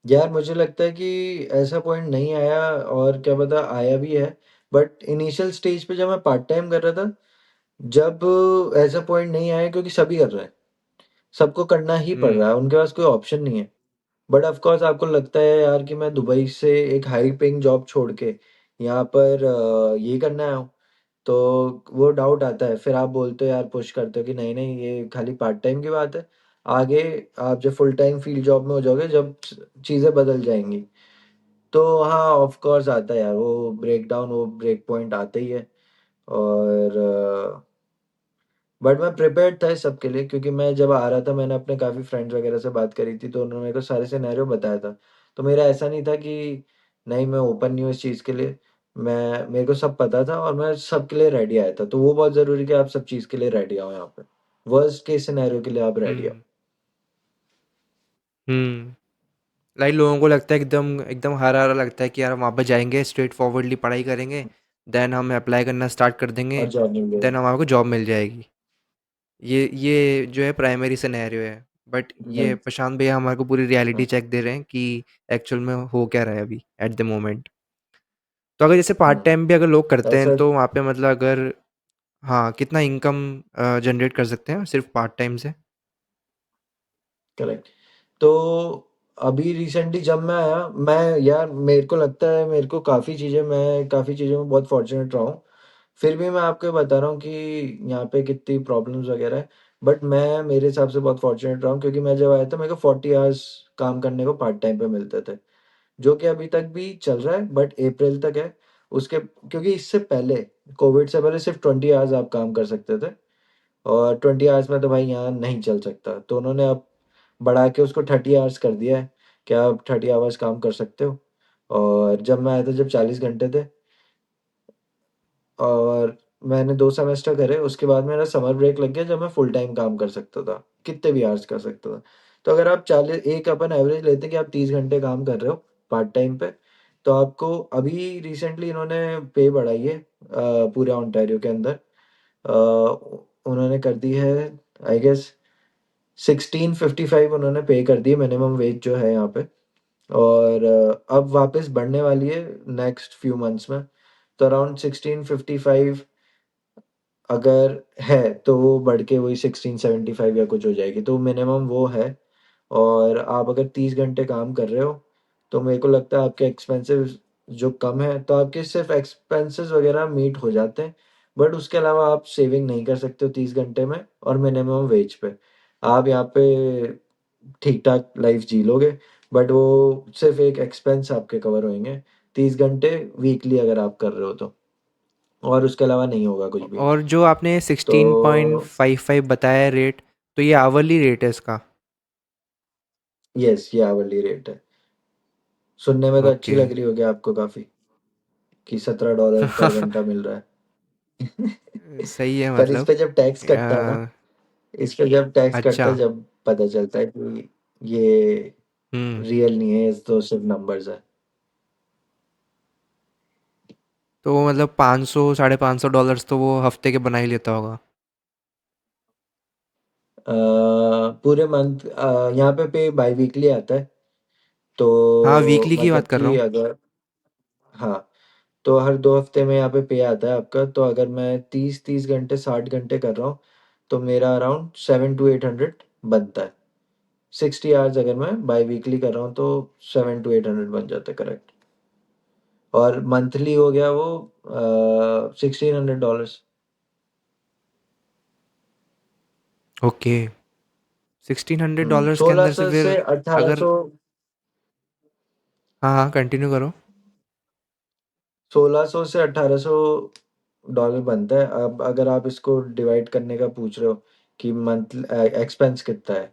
यार मुझे लगता है कि ऐसा पॉइंट नहीं आया, और क्या पता आया भी है। बट इनिशियल स्टेज पे जब मैं पार्ट टाइम कर रहा था, जब ऐसा पॉइंट नहीं आया, क्योंकि सभी कर रहे हैं, सबको करना ही पड़ रहा हुँ, है, उनके पास कोई ऑप्शन नहीं है। बट ऑफ कोर्स आपको लगता है यार कि मैं दुबई से एक हाई पेइंग जॉब छोड़ के यहाँ पर ये करने आया हूँ, तो वो डाउट आता है। फिर आप बोलते हो यार, पुश करते हो कि नहीं नहीं, ये खाली पार्ट टाइम की बात है। आगे आप जब फुल टाइम फील्ड जॉब में हो जाओगे, जब चीज़ें बदल जाएंगी, तो हाँ ऑफ कोर्स आता है यार, वो ब्रेक डाउन, वो ब्रेक पॉइंट आते ही है। और बट मैं प्रिपेयर्ड था इस सब के लिए, क्योंकि मैं जब आ रहा था, मैंने अपने काफ़ी फ्रेंड्स वगैरह से बात करी थी, तो उन्होंने मेरे को सारे सिनेरियो बताया था। तो मेरा ऐसा नहीं था कि नहीं, मैं ओपन नहीं हूँ इस चीज़ के लिए। मैं मेरे को सब पता था, और मैं सब के लिए रेडी आया था। तो वो बहुत ज़रूरी है कि आप सब चीज़ के लिए रेडी आओ यहाँ पे। वर्स्ट केस सिनेरियो के लिए आप रेडी आओ। हुँ, हुँ। लाइक लोगों को लगता है एकदम एकदम हरा-हरा लगता है कि यार हम वहाँ पे जाएँगे, स्ट्रेट फॉरवर्डली पढ़ाई करेंगे, देन हम अप्लाई करना स्टार्ट कर देंगे, और जॉब मिल देन जाएगी। हमारे को जॉब मिल जाएगी। ये जो है प्राइमरी सिनेरियो है। बट ये नहीं। प्रशांत भैया हमारे को पूरी रियलिटी हाँ। चेक दे रहे हैं कि एक्चुअल में हो क्या रहा है अभी एट द मोमेंट। तो अगर जैसे पार्ट हाँ। टाइम भी अगर लोग करते हैं ऐसा। तो वहाँ पे मतलब अगर हाँ, कितना इनकम जनरेट कर सकते हैं सिर्फ पार्ट टाइम से? करेक्ट। तो अभी रिसेंटली जब मैं आया, मैं यार मेरे को लगता है, मेरे को काफ़ी चीज़ों में बहुत फॉर्चुनेट रहा हूँ। फिर भी मैं आपको बता रहा हूँ कि यहाँ पे कितनी प्रॉब्लम्स वगैरह है। बट मैं मेरे हिसाब से बहुत फॉर्चुनेट रहा हूँ, क्योंकि मैं जब आया था, मेरे को 40 आवर्स काम करने को पार्ट टाइम पे मिलते थे, जो कि अभी तक भी चल रहा है, बट अप्रैल तक है। उसके क्योंकि इससे पहले, कोविड से पहले सिर्फ 20 आवर्स आप काम कर सकते थे, और 20 आवर्स में तो भाई यहाँ नहीं चल सकता। तो उन्होंने अब बढ़ा के उसको 30 आवर्स कर दिया है, कि आप 30 आवर्स काम कर सकते हो। और जब मैं आया था, जब 40 घंटे थे, और मैंने 2 सेमेस्टर करे, उसके बाद मेरा समर ब्रेक लग गया, जब मैं फुल टाइम काम कर सकता था, कितने भी आवर्स कर सकता था। तो अगर आप 40, एक अपन एवरेज लेते हैं कि आप 30 घंटे काम कर रहे हो पार्ट टाइम पे, तो आपको अभी रिसेंटली इन्होंने पे बढ़ाई है पूरे ओंटारियो के अंदर। उन्होंने कर दी है, आई गेस 1655 उन्होंने पे कर दी है, मिनिमम वेज जो है यहाँ पे। और अब वापस बढ़ने वाली है नेक्स्ट फ्यू मंथ्स में। तो अराउंड 1655 अगर है, तो वो बढ़ के वही 1675 या कुछ हो जाएगी, तो मिनिमम वो है। और आप अगर 30 घंटे काम कर रहे हो, तो मेरे को लगता है आपके एक्सपेंसेस जो कम है, तो आपके सिर्फ एक्सपेंसेस वगैरह मीट हो जाते हैं। बट उसके अलावा आप सेविंग नहीं कर सकते हो 30 घंटे में, और मिनिमम वेज पे आप यहाँ पे ठीक ठाक लाइफ जी लोगे। बट वो सिर्फ एक एक्सपेंस आपके कवर होंगे 30 घंटे वीकली अगर आप कर रहे हो तो, और उसके अलावा नहीं होगा कुछ भी। और जो आपने तो 16.55 बताया रेट, तो ये आवरली रेट है इसका? यस, ये आवरली रेट है। सुनने में तो अच्छी ओके। लग रही होगी आपको काफ़ी, कि $17 पर घंटा मिल रहा है। सही है पर इस मतलब। पे जब टैक्स कटता है ना, अ, इस पे जब टैक्स अच्छा। कटता है, जब पता चलता है कि ये हुँ। रियल नहीं है, ये तो सिर्फ नंबर्स है। तो मतलब 500 साढ़े 500 डॉलर्स तो वो हफ्ते के बना ही लेता होगा। पूरे मंथ यहाँ पे बाई वीकली आता है। हाँ, तो वीकली की बात मतलब कर रहा कि हूँ। अगर, हाँ, तो हर 2 हफ्ते में यहाँ पे आता है आपका। तो अगर मैं 30 30 घंटे 60 घंटे कर रहा हूँ, तो मेरा अराउंड 700 to 800 बनता है। 60 आवर्स अगर मैं बाई वीकली कर रहा हूँ, तो 700 to 800 बन जाता है, करेक्ट। और मंथली हो गया वो $1600। ओके। $1600 के सोलह अंदर से सौ फिर से अठारह अगर सौ हाँ, हाँ, कंटिन्यू करो। 1600 से $1800 बनता है। अब अगर आप इसको डिवाइड करने का पूछ रहे हो कि मंथ एक्सपेंस कितना है,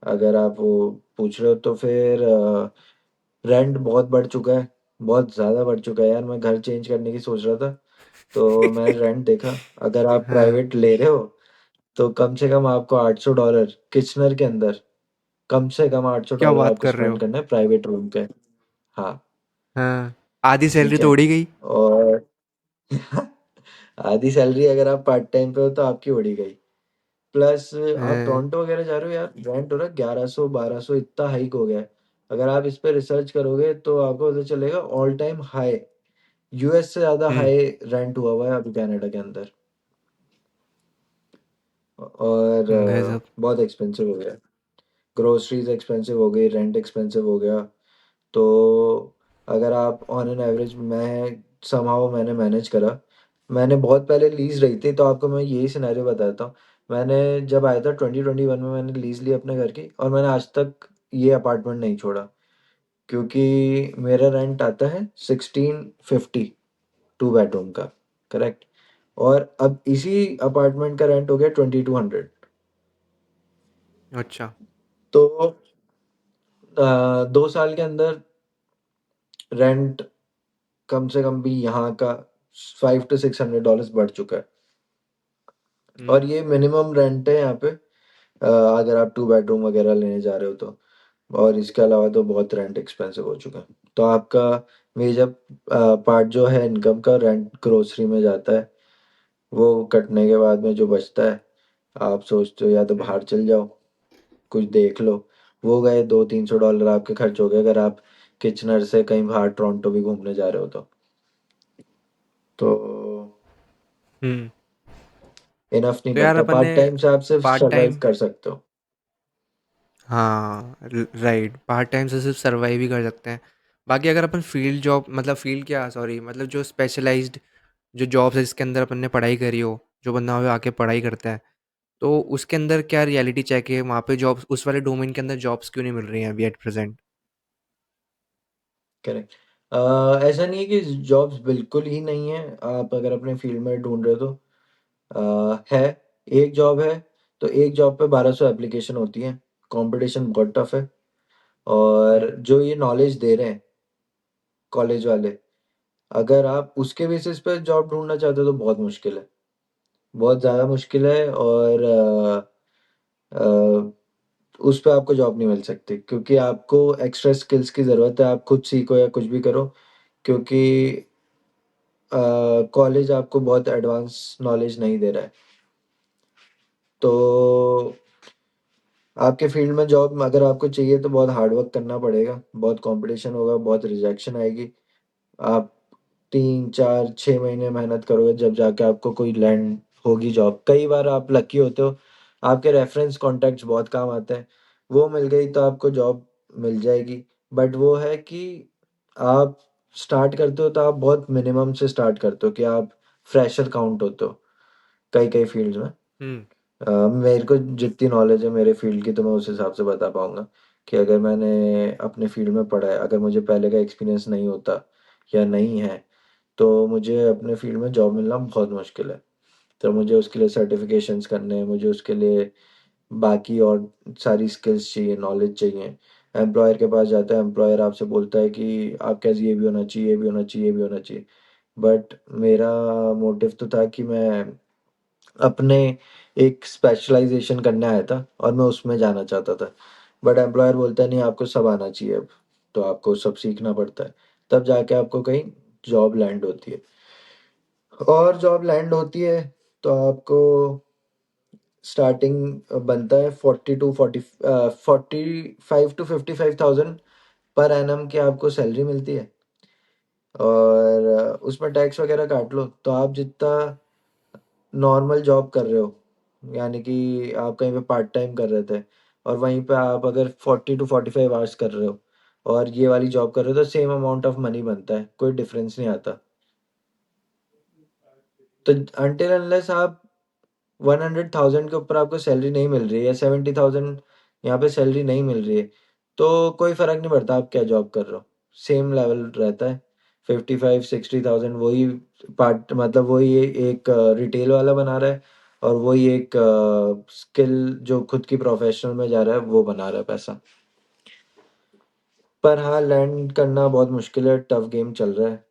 अगर आप वो पूछ रहे हो, तो फिर रेंट बहुत बढ़ चुका है, बहुत ज़्यादा बढ़ चुका है यार। मैं घर चेंज करने की सोच रहा था, तो मैं रेंट देखा, अगर आप हाँ, प्राइवेट ले रहे हो, तो कम से कम आपको $800 किचनर के अंदर, कम से कम आठ सौ क्या डॉलर बात आपको कर रहे स्पेंड हो? करना है प्राइवेट रूम के। हाँ। हाँ, आधी सैलरी ठीक तो है। उड़ ही गई। और आधी सैलरी अगर आप पार्ट टाइम पे हो तो आपकी उड़ी गई। प्लस आप हैं। टोरंटो वगैरह जा रहे हो यार, रेंट हो रहा है 1100 1200, इतना हाइक हो गया है। अगर आप इस पे रिसर्च करोगे तो आपको पता चलेगा ऑल टाइम हाई, यूएस से ज़्यादा हुँ, हाई रेंट हुआ हुआ है अभी कनाडा के अंदर। और गज़ब! बहुत एक्सपेंसिव हो गया। ग्रोसरीज एक्सपेंसिव हो गई, रेंट एक्सपेंसिव हो गया। तो अगर आप ऑन एन एवरेज, मैं समहाउ मैंने मैनेज करा। मैंने बहुत पहले लीज़ रही थी, तो आपको मैं यही सिनेरियो बताता हूँ। मैंने जब आया था 2021 में, मैंने लीज़ ली अपने घर की, और मैंने आज तक ये अपार्टमेंट नहीं छोड़ा, क्योंकि मेरा रेंट आता है 1650, 2 बेडरूम का। करेक्ट। और अब इसी अपार्टमेंट का रेंट हो गया 2200। अच्छा। तो 2 साल के अंदर रेंट कम से कम भी यहाँ का $500 to $600 बढ़ चुका है। हुँ, और ये मिनिमम रेंट है यहाँ पे, अगर आप 2 बेडरूम वगैरह लेने जा रहे हो तो। और इसके अलावा तो बहुत रेंट एक्सपेंसिव हो चुका है। तो आपका मेजर पार्ट जो है इनकम का, रेंट ग्रोसरी में जाता है। वो कटने के बाद में जो बचता है, आप सोचते हो या तो हुँ। बाहर चल जाओ, कुछ देख लो। वो गए $200 300 आपके खर्च हो गए, अगर आप किचनर से कहीं बाहर टोरंटो भी घूमने जा रहे हो तो हुँ। इनफ नहीं तो यार बनता। अपन ने पार्ट टाइम से आप सिर्फ पार्ट सर्वाइव टाइम कर सकते हो। हाँ, राइट, पार्ट टाइम से सिर्फ सर्वाइव ही कर सकते हैं। बाकी अगर अपन फील्ड जॉब मतलब फील्ड क्या सॉरी मतलब जो स्पेशलाइज्ड जो जॉब्स है जिसके अंदर अपन ने पढ़ाई करी हो, जो बंदा वहाँ पे आके पढ़ाई करता है, तो उसके अंदर क्या रियलिटी चेक है वहाँ पे जॉब्स उस वाले डोमेन के अंदर जॉब्स क्यों नहीं मिल रही हैं अभी एट प्रेजेंट? करेक्ट। ऐसा नहीं है कि जॉब्स बिल्कुल ही नहीं है, आप अगर अपने फील्ड में ढूंढ रहे हो तो है। एक जॉब है तो एक जॉब पे 1200 एप्लीकेशन होती है। कंपटीशन बहुत टफ है। और हुँ, जो ये नॉलेज दे रहे हैं कॉलेज वाले, अगर आप उसके बेसिस पे जॉब ढूंढना चाहते हो तो बहुत मुश्किल है। बहुत ज़्यादा मुश्किल है। और अ, उस पे आपको जॉब नहीं मिल सकती, क्योंकि आपको एक्स्ट्रा स्किल्स की ज़रूरत है। आप खुद सीखो या कुछ भी करो, क्योंकि कॉलेज आपको बहुत एडवांस नॉलेज नहीं दे रहा है। तो आपके फील्ड में जॉब अगर आपको चाहिए तो बहुत हार्ड वर्क करना पड़ेगा, बहुत कंपटीशन होगा, बहुत रिजेक्शन आएगी। आप 3 4 6 महीने मेहनत करोगे, जब जाके आपको कोई लैंड होगी जॉब। कई बार आप लकी होते हो, आपके रेफरेंस कॉन्टैक्ट्स बहुत काम आते हैं, वो मिल गई तो आपको जॉब मिल जाएगी। बट वो है कि आप स्टार्ट करते हो तो आप बहुत मिनिमम से स्टार्ट करते हो, कि आप फ्रेशर काउंट होते हो कई कई फील्ड्स में। हुँ, मेरे को जितनी नॉलेज है मेरे फील्ड की, तो मैं उस हिसाब से बता पाऊंगा कि अगर मैंने अपने फील्ड में पढ़ा है, अगर मुझे पहले का एक्सपीरियंस नहीं होता या नहीं है, तो मुझे अपने फील्ड में जॉब मिलना बहुत मुश्किल है। तो मुझे उसके लिए सर्टिफिकेशंस करने हैं, मुझे उसके लिए बाकी और सारी स्किल्स चाहिए, नॉलेज चाहिए। एम्प्लॉयर के पास जाता है, एम्प्लॉयर आपसे बोलता है कि आपके पास ये भी होना चाहिए, ये भी होना चाहिए, ये भी होना चाहिए। बट मेरा मोटिव तो था कि मैं अपने एक स्पेशलाइजेशन करने आया था और मैं उसमें जाना चाहता था। बट एम्प्लॉयर बोलता है नहीं, आपको सब आना चाहिए अब। तो आपको सब सीखना पड़ता है, तब जाके आपको कहीं जॉब लैंड होती है। और जॉब लैंड होती है तो आपको स्टार्टिंग बनता है 45 to 55,000 पर एनम की आपको सैलरी मिलती है। और उसमें टैक्स वगैरह काट लो तो आप जितना नॉर्मल जॉब कर रहे हो, यानी कि आप कहीं पे पार्ट टाइम कर रहे थे, और वहीं पे आप अगर 40 to 45 आवर्स कर रहे हो और ये वाली जॉब कर रहे हो, तो सेम अमाउंट ऑफ मनी बनता है, कोई डिफरेंस नहीं आता। तो अनटिल अनलेस आप 100,000 के ऊपर आपको सैलरी नहीं मिल रही है, 70,000 यहाँ पे सैलरी नहीं मिल रही है, तो कोई फर्क नहीं पड़ता आप क्या जॉब कर रहे हो, सेम लेवल रहता है। 55 60,000 वही पार्ट, मतलब वही एक रिटेल वाला बना रहा है, और वही एक स्किल जो खुद की प्रोफेशनल में जा रहा है वो बना रहा है पैसा। पर हाँ, लैंड करना बहुत मुश्किल है, टफ गेम चल रहा है।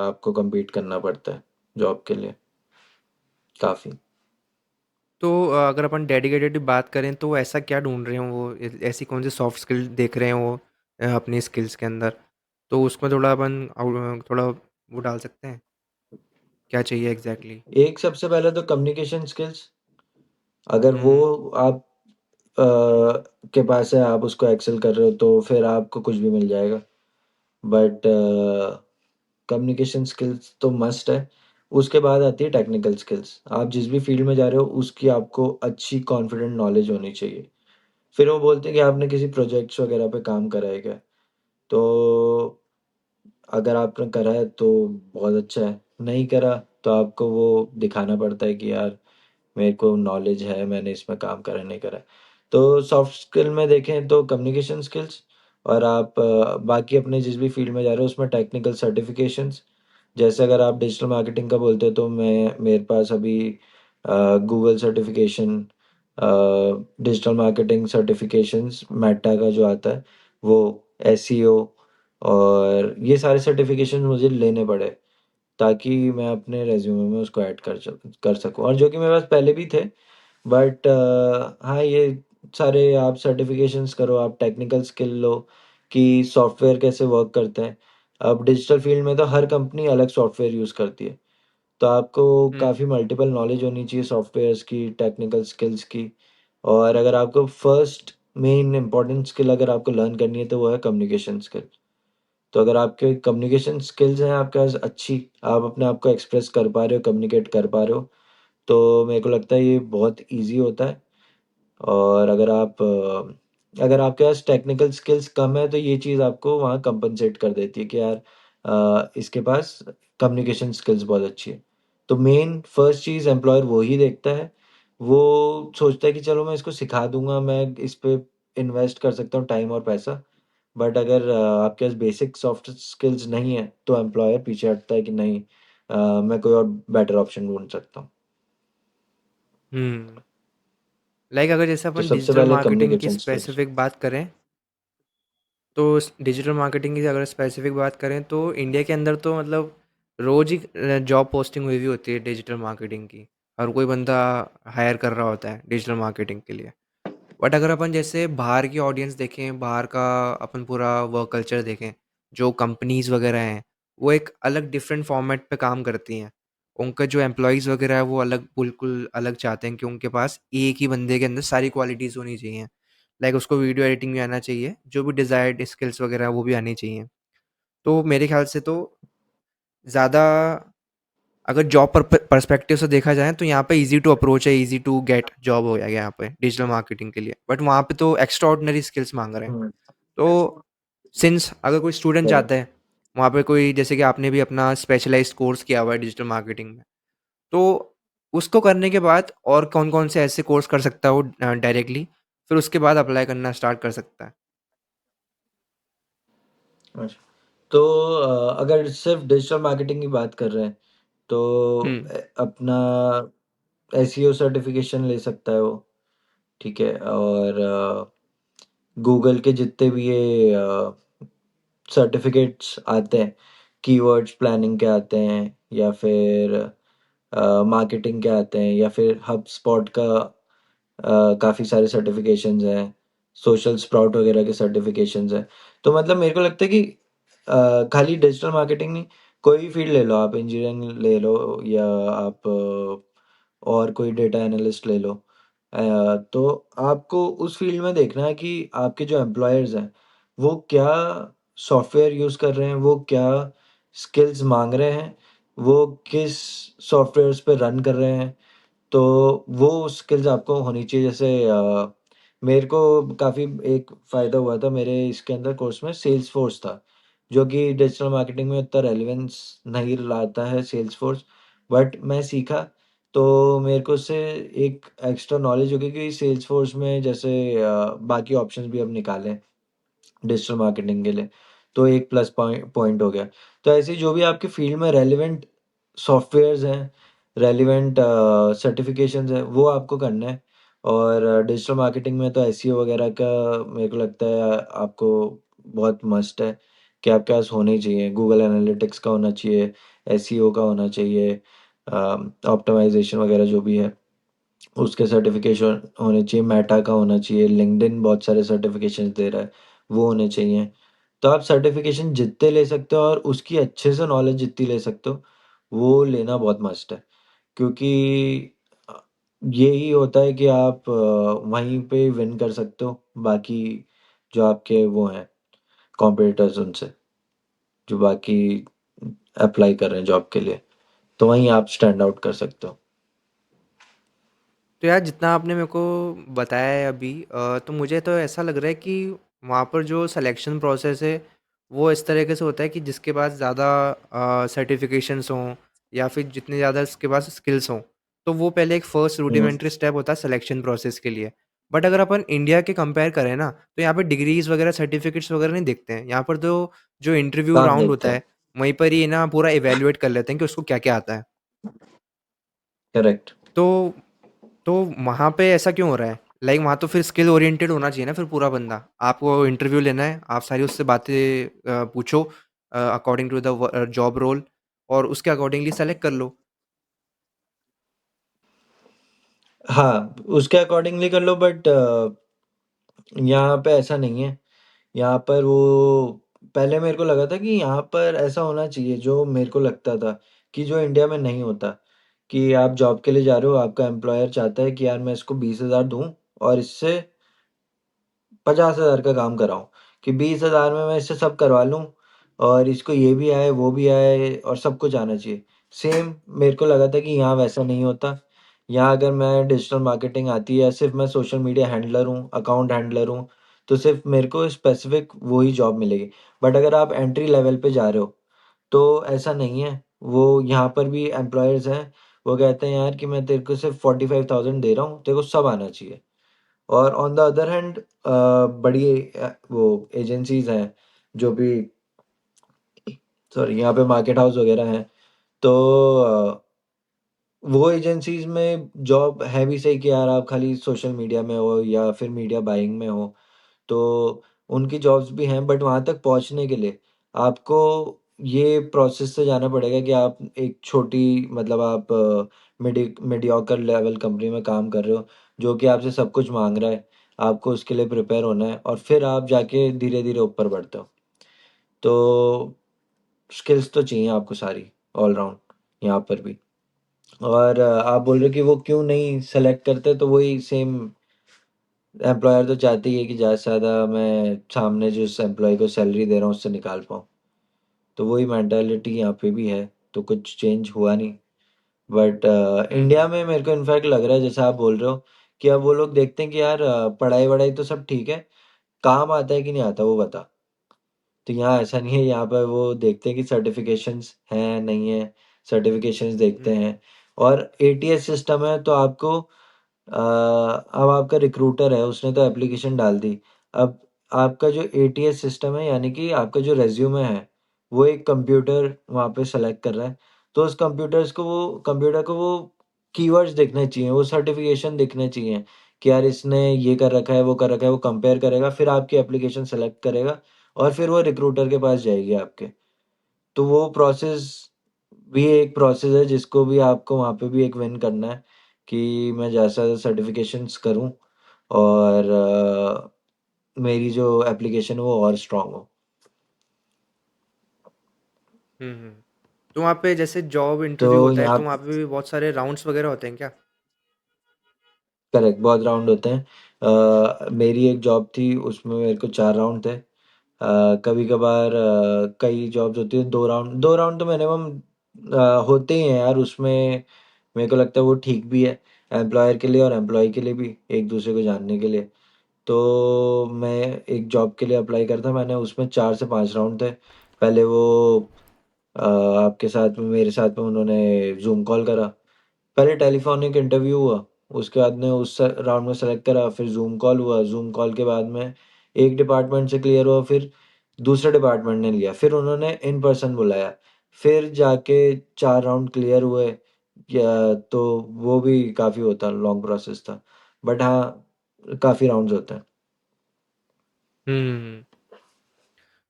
आपको compete करना पड़ता है जॉब के लिए काफ़ी। तो अगर अपन डेडिकेटेड बात करें तो ऐसा क्या ढूँढ रहे हैं वो ऐसी कौन सी सॉफ्ट स्किल देख रहे हैं वो अपनी स्किल्स के अंदर? तो उसमें थोड़ा अपन थोड़ा वो डाल सकते हैं? क्या चाहिए एग्जैक्टली? एक सबसे पहले तो कम्युनिकेशन स्किल्स, अगर वो हम्म। आप अ, के पास है, आप उसको एक्सेल कर रहे हो, तो फिर आपको कुछ भी मिल जाएगा। बट कम्युनिकेशन स्किल्स तो मस्ट है। उसके बाद आती है टेक्निकल स्किल्स। आप जिस भी फील्ड में जा रहे हो उसकी आपको अच्छी कॉन्फिडेंट नॉलेज होनी चाहिए। फिर वो बोलते हैं कि आपने किसी प्रोजेक्ट्स वगैरह पे काम करा है क्या? तो अगर आपने करा है तो बहुत अच्छा है, नहीं करा तो आपको वो दिखाना पड़ता है कि यार मेरे को नॉलेज है, मैंने इसमें काम करा नहीं करा। तो सॉफ्ट स्किल में देखें तो कम्युनिकेशन स्किल्स, और आप बाकी अपने जिस भी फील्ड में जा रहे हो उसमें टेक्निकल सर्टिफिकेशंस। जैसे अगर आप डिजिटल मार्केटिंग का बोलते हो तो मैं मेरे पास अभी Google certification, digital marketing certifications, Meta का जो आता है वो, एसईओ, और ये सारे सर्टिफिकेशन मुझे लेने पड़े ताकि मैं अपने रेज्यूमे में उसको ऐड कर सकूं, और जो कि मेरे पास पहले भी थे। बट हाँ, ये सारे आप सर्टिफिकेशंस करो, आप टेक्निकल स्किल लो कि सॉफ्टवेयर कैसे वर्क करते हैं। अब डिजिटल फील्ड में तो हर कंपनी अलग सॉफ्टवेयर यूज़ करती है, तो आपको हम्म। काफ़ी मल्टीपल नॉलेज होनी चाहिए सॉफ्टवेयर्स की, टेक्निकल स्किल्स की। और अगर आपको फर्स्ट मेन इंपॉर्टेंट स्किल अगर आपको लर्न करनी है तो वो है कम्युनिकेशन स्किल। तो अगर आपके कम्युनिकेशन स्किल्स हैं आपके पास अच्छी, आप अपने आप को एक्सप्रेस कर पा रहे हो, कम्युनिकेट कर पा रहे हो, तो मेरे को लगता है ये बहुत ईज़ी होता है। और अगर आपके पास टेक्निकल स्किल्स कम है तो ये चीज़ आपको वहाँ कंपनसेट कर देती है कि यार इसके पास कम्युनिकेशन स्किल्स बहुत अच्छी है। तो मेन फर्स्ट चीज़ एम्प्लॉयर वो ही देखता है। वो सोचता है कि चलो मैं इसको सिखा दूंगा, मैं इस पे इन्वेस्ट कर सकता हूँ टाइम और पैसा। बट अगर आपके पास बेसिक सॉफ्ट स्किल्स नहीं है तो एम्प्लॉयर पीछे हटता है कि नहीं, मैं कोई और बेटर ऑप्शन ढूंढ सकता हूँ। हम्म। लाइक अगर जैसे तो अपन सबसे डिजिटल पहले मार्केटिंग की कम्युनिकेशन स्किल्स। स्पेसिफिक बात करें, तो डिजिटल मार्केटिंग की अगर स्पेसिफिक बात करें तो इंडिया के अंदर तो मतलब रोज़ ही जॉब पोस्टिंग हुई हुई होती है डिजिटल मार्केटिंग की। हर कोई बंदा हायर कर रहा होता है डिजिटल मार्केटिंग के लिए। बट अगर अपन जैसे बाहर की ऑडियंस देखें, बाहर का अपन पूरा वर्क कल्चर देखें, जो कंपनीज़ वगैरह हैं, वो एक अलग डिफरेंट फॉर्मेट पे काम करती हैं। उनका जो एम्प्लॉयज़ वगैरह है वो अलग, बिल्कुल अलग चाहते हैं कि उनके पास एक ही बंदे के अंदर सारी क्वालिटीज़ होनी चाहिए। लाइक उसको वीडियो एडिटिंग भी आना चाहिए, जो भी डिज़ायर्ड स्किल्स वगैरह है वो भी आनी चाहिए। तो मेरे ख्याल से तो ज़्यादा, अगर जॉब पर्सपेक्टिव से देखा जाए तो यहाँ पे ईज़ी टू अप्रोच है, ईज़ी टू गेट जॉब हो जाएगा यहाँ पे डिजिटल मार्केटिंग के लिए। बट वहाँ पे तो एक्स्ट्रा ऑर्डिनरी स्किल्स माँग रहे हैं। हम्म। तो सिंस अगर कोई स्टूडेंट करेक्ट। जाता है, वहाँ पे कोई जैसे कि आपने भी अपना स्पेशलाइज़्ड कोर्स किया हुआ है डिजिटल मार्केटिंग में, तो उसको करने के बाद और कौन-कौन से ऐसे कोर्स कर सकता है वो डायरेक्टली, फिर उसके बाद अप्लाई करना स्टार्ट कर सकता है? अच्छा, तो अगर सिर्फ डिजिटल मार्केटिंग की बात कर रहे हैं तो हुँ। अपना एसईओ सर्टिफिकेशन ले सकता है वो। ठीक है, और गूगल के जितने भी ये सर्टिफिकेट्स आते हैं, कीवर्ड्स प्लानिंग के आते हैं, या फिर मार्केटिंग के आते हैं, या फिर हब स्पॉट का काफ़ी सारे सर्टिफिकेशंस हैं, सोशल स्प्राउट वगैरह के सर्टिफिकेशंस हैं। तो मतलब मेरे को लगता है कि खाली डिजिटल मार्केटिंग नहीं, कोई भी फील्ड ले लो, आप इंजीनियरिंग ले लो या आप और कोई डेटा एनालिस्ट ले लो। तो आपको उस फील्ड में देखना है कि आपके जो एम्प्लॉयर्स हैं वो क्या सॉफ्टवेयर यूज़ कर रहे हैं, वो क्या स्किल्स मांग रहे हैं, वो किस सॉफ्टवेयर्स पे रन कर रहे हैं। तो वो स्किल्स आपको होनी चाहिए। जैसे मेरे को काफ़ी एक फ़ायदा हुआ था मेरे इसके अंदर कोर्स में, सेल्स फोर्स था, जो कि डिजिटल मार्केटिंग में उतना रेलेवेंस नहीं लाता है सेल्स फोर्स। बट मैं सीखा तो मेरे को उससे एक एक्स्ट्रा नॉलेज हो गई कि सेल्स फोर्स में जैसे बाकी ऑप्शंस भी अब निकाले डिजिटल मार्केटिंग के लिए, तो एक प्लस पॉइंट हो गया। तो ऐसे ही जो भी आपके फील्ड में रेलिवेंट सॉफ्टवेयर्स हैं, रेलिवेंट सर्टिफिकेशंस हैं, वो आपको करना है। और डिजिटल मार्केटिंग में तो एसईओ वगैरह का मेरे को लगता है आपको बहुत मस्ट है कि आपके पास होने ही चाहिए। गूगल एनालिटिक्स का होना चाहिए, एसईओ का होना चाहिए, ऑप्टिमाइजेशन वगैरह जो भी है उसके सर्टिफिकेशन होने चाहिए, मेटा का होना चाहिए, लिंक्डइन बहुत सारे सर्टिफिकेशन दे रहा है, वो होने चाहिए। तो आप सर्टिफिकेशन जितने ले सकते हो और उसकी अच्छे से नॉलेज जितनी ले सकते हो वो लेना बहुत मस्ट है, क्योंकि अ, यही होता है कि आप वहीं पे विन कर सकते हो बाकी जो आपके वो हैं कॉम्पिटिटर्स उनसे, जो बाकी अप्लाई कर रहे हैं जॉब के लिए, तो वहीं आप स्टैंड आउट कर सकते हो। तो यार जितना आपने मेरे को बताया है अभी, तो मुझे तो ऐसा लग रहा है कि वहाँ पर जो सिलेक्शन प्रोसेस है वो इस तरीके से होता है कि जिसके पास ज़्यादा सर्टिफिकेशंस हों या फिर जितने ज़्यादा उसके पास स्किल्स हों, तो वो पहले एक फर्स्ट हुँ, रूडिमेंट्री स्टेप होता है सिलेक्शन प्रोसेस के लिए। बट अगर अपन इंडिया के कंपेयर करें ना, तो यहाँ पे डिग्रीज वगैरह सर्टिफिकेट्स वगैरह नहीं देखते हैं। यहाँ पर तो जो इंटरव्यू कहाँ राउंड देखते होता हैं। है, वहीं पर ही ना पूरा इवेल्युएट कर लेते हैं कि उसको क्या क्या आता है। करेक्ट। तो तो वहाँ पे ऐसा क्यों हो रहा है? लाइक वहाँ तो फिर स्किल ओरिएंटेड होना चाहिए ना फिर पूरा बंदा। आपको इंटरव्यू लेना है, आप सारी उससे बातें पूछो according to the job role, और उसके अकॉर्डिंगली सेलेक्ट कर लो। हाँ, उसके अकॉर्डिंगली कर लो, बट यहाँ पे ऐसा नहीं है। यहाँ पर वो पहले मेरे को लगा था कि यहाँ पर ऐसा होना चाहिए, जो मेरे को लगता था कि जो इंडिया में नहीं होता, कि आप जॉब के लिए जा रहे हो, आपका एम्प्लॉयर चाहता है कि यार मैं इसको 20,000 दूँ और इससे 50,000 का काम कराऊँ, कि 20,000 में मैं इससे सब करवा लूँ और इसको ये भी आए, वो भी आए और सब कुछ आना चाहिए। सेम मेरे को लगा था कि यहाँ वैसा नहीं होता। यहाँ अगर मैं डिजिटल मार्केटिंग आती है या सिर्फ़ मैं सोशल मीडिया हैंडलर हूँ, अकाउंट हैंडलर हूँ, तो सिर्फ़ मेरे को स्पेसिफ़िक वो ही जॉब मिलेगी। बट अगर आप एंट्री लेवल पे जा रहे हो, तो ऐसा नहीं है। वो यहाँ पर भी एम्प्लॉयर्स हैं, वो कहते हैं यार कि मैं तेरे को सिर्फ़ 45,000 दे रहा हूँ, तेरे को सब आना चाहिए। और ऑन द अदर हैंड बड़ी वो एजेंसीज़ हैं, जो भी सॉरी यहाँ पे मार्केट हाउस वगैरह हैं, तो वो एजेंसीज़ में जॉब है भी सही कि यार आप खाली सोशल मीडिया में हो या फिर मीडिया बाइंग में हो, तो उनकी जॉब्स भी हैं, बट वहाँ तक पहुँचने के लिए आपको ये प्रोसेस से जाना पड़ेगा कि आप एक छोटी मतलब आप मीडियोकर लेवल कंपनी में काम कर रहे हो, जो कि आपसे सब कुछ माँग रहा है। आपको उसके लिए प्रिपेयर होना है और फिर आप जाके धीरे-धीरे ऊपर बढ़ते हो। तो स्किल्स तो चाहिए आपको सारी ऑल राउंड यहाँ पर भी। और आप बोल रहे हो कि वो क्यों नहीं सेलेक्ट करते, तो वही सेम एम्प्लॉयर तो चाहती है कि ज़्यादा से ज़्यादा मैं सामने जिस एम्प्लॉय को सैलरी दे रहा हूँ उससे निकाल पाऊँ। तो वही मेंटालिटी यहाँ पे भी है, तो कुछ चेंज हुआ नहीं। बट हुँ, इंडिया हुँ। में मेरे को इनफैक्ट लग रहा है जैसा आप बोल रहे हो कि अब वो लोग देखते हैं कि यार पढ़ाई-वढ़ाई तो सब ठीक है, काम आता है कि नहीं आता वो बता। तो यहाँ ऐसा नहीं है, यहाँ पर वो देखते हैं कि सर्टिफ़िकेशंस हैं, नहीं है, सर्टिफ़िकेशंस देखते हुँ, हैं। और एटीएस सिस्टम है, तो आपको अब आपका रिक्रूटर है, उसने तो एप्लीकेशन डाल दी। अब आपका जो एटीएस सिस्टम है, यानी कि आपका जो रिज़्यूमे है, वो एक कंप्यूटर वहाँ पे सेलेक्ट कर रहा है। तो उस कंप्यूटर को वो कीवर्ड्स दिखने चाहिए, वो सर्टिफ़िकेशन दिखने चाहिए कि यार इसने ये कर रखा है, वो कर रखा है, वो कंपेयर करेगा, फिर आपकी एप्लीकेशन सेलेक्ट करेगा और फिर वो रिक्रूटर के पास जाएगी आपके। तो वो प्रोसेस भी एक प्रोसेस है, जिसको भी आपको वहाँ पे भी एक विन करना है कि मैं ज़्यादा से ज़्यादा सर्टिफ़िकेशंस करूँ और मेरी जो एप्लीकेशन है वो और स्ट्रॉन्ग हो। हुँ, हुँ। तो वहाँ पे जैसे जॉब तो इंटरव्यू होता है, यहाँ तो वहाँ पे भी बहुत सारे राउंड्स वगैरह होते हैं क्या? करेक्ट बहुत राउंड होते हैं। मेरी एक जॉब थी, उसमें मेरे को 4 राउंड थे। कभी-कभार कई जॉब्स होती हैं 2 राउंड तो मिनिमम होते ही हैं यार उसमें। मेरे को लगता है वो ठीक भी है, एम्प्लॉयर के लिए और एम्प्लॉयी के लिए भी, एक-दूसरे को जानने के लिए। तो मैं एक जॉब के लिए अप्लाई करा था मैंने, उसमें 4 से 5 राउंड थे। पहले वो आपके साथ में मेरे साथ में उन्होंने ज़ूम कॉल करा। पहले टेलीफ़ोनिक इंटरव्यू हुआ, उसके बाद में उस राउंड में सेलेक्ट करा, फिर ज़ूम कॉल हुआ, ज़ूम कॉल के बाद में एक डिपार्टमेंट से क्लियर हुआ, फिर दूसरे डिपार्टमेंट ने लिया, फिर उन्होंने इन पर्सन बुलाया, फिर जाके 4 राउंड क्लियर हुए। या तो वो भी काफ़ी होता लॉन्ग प्रोसेस था। बट हाँ, काफ़ी राउंड्स होते हैं। हुँ, हुँ, हुँ।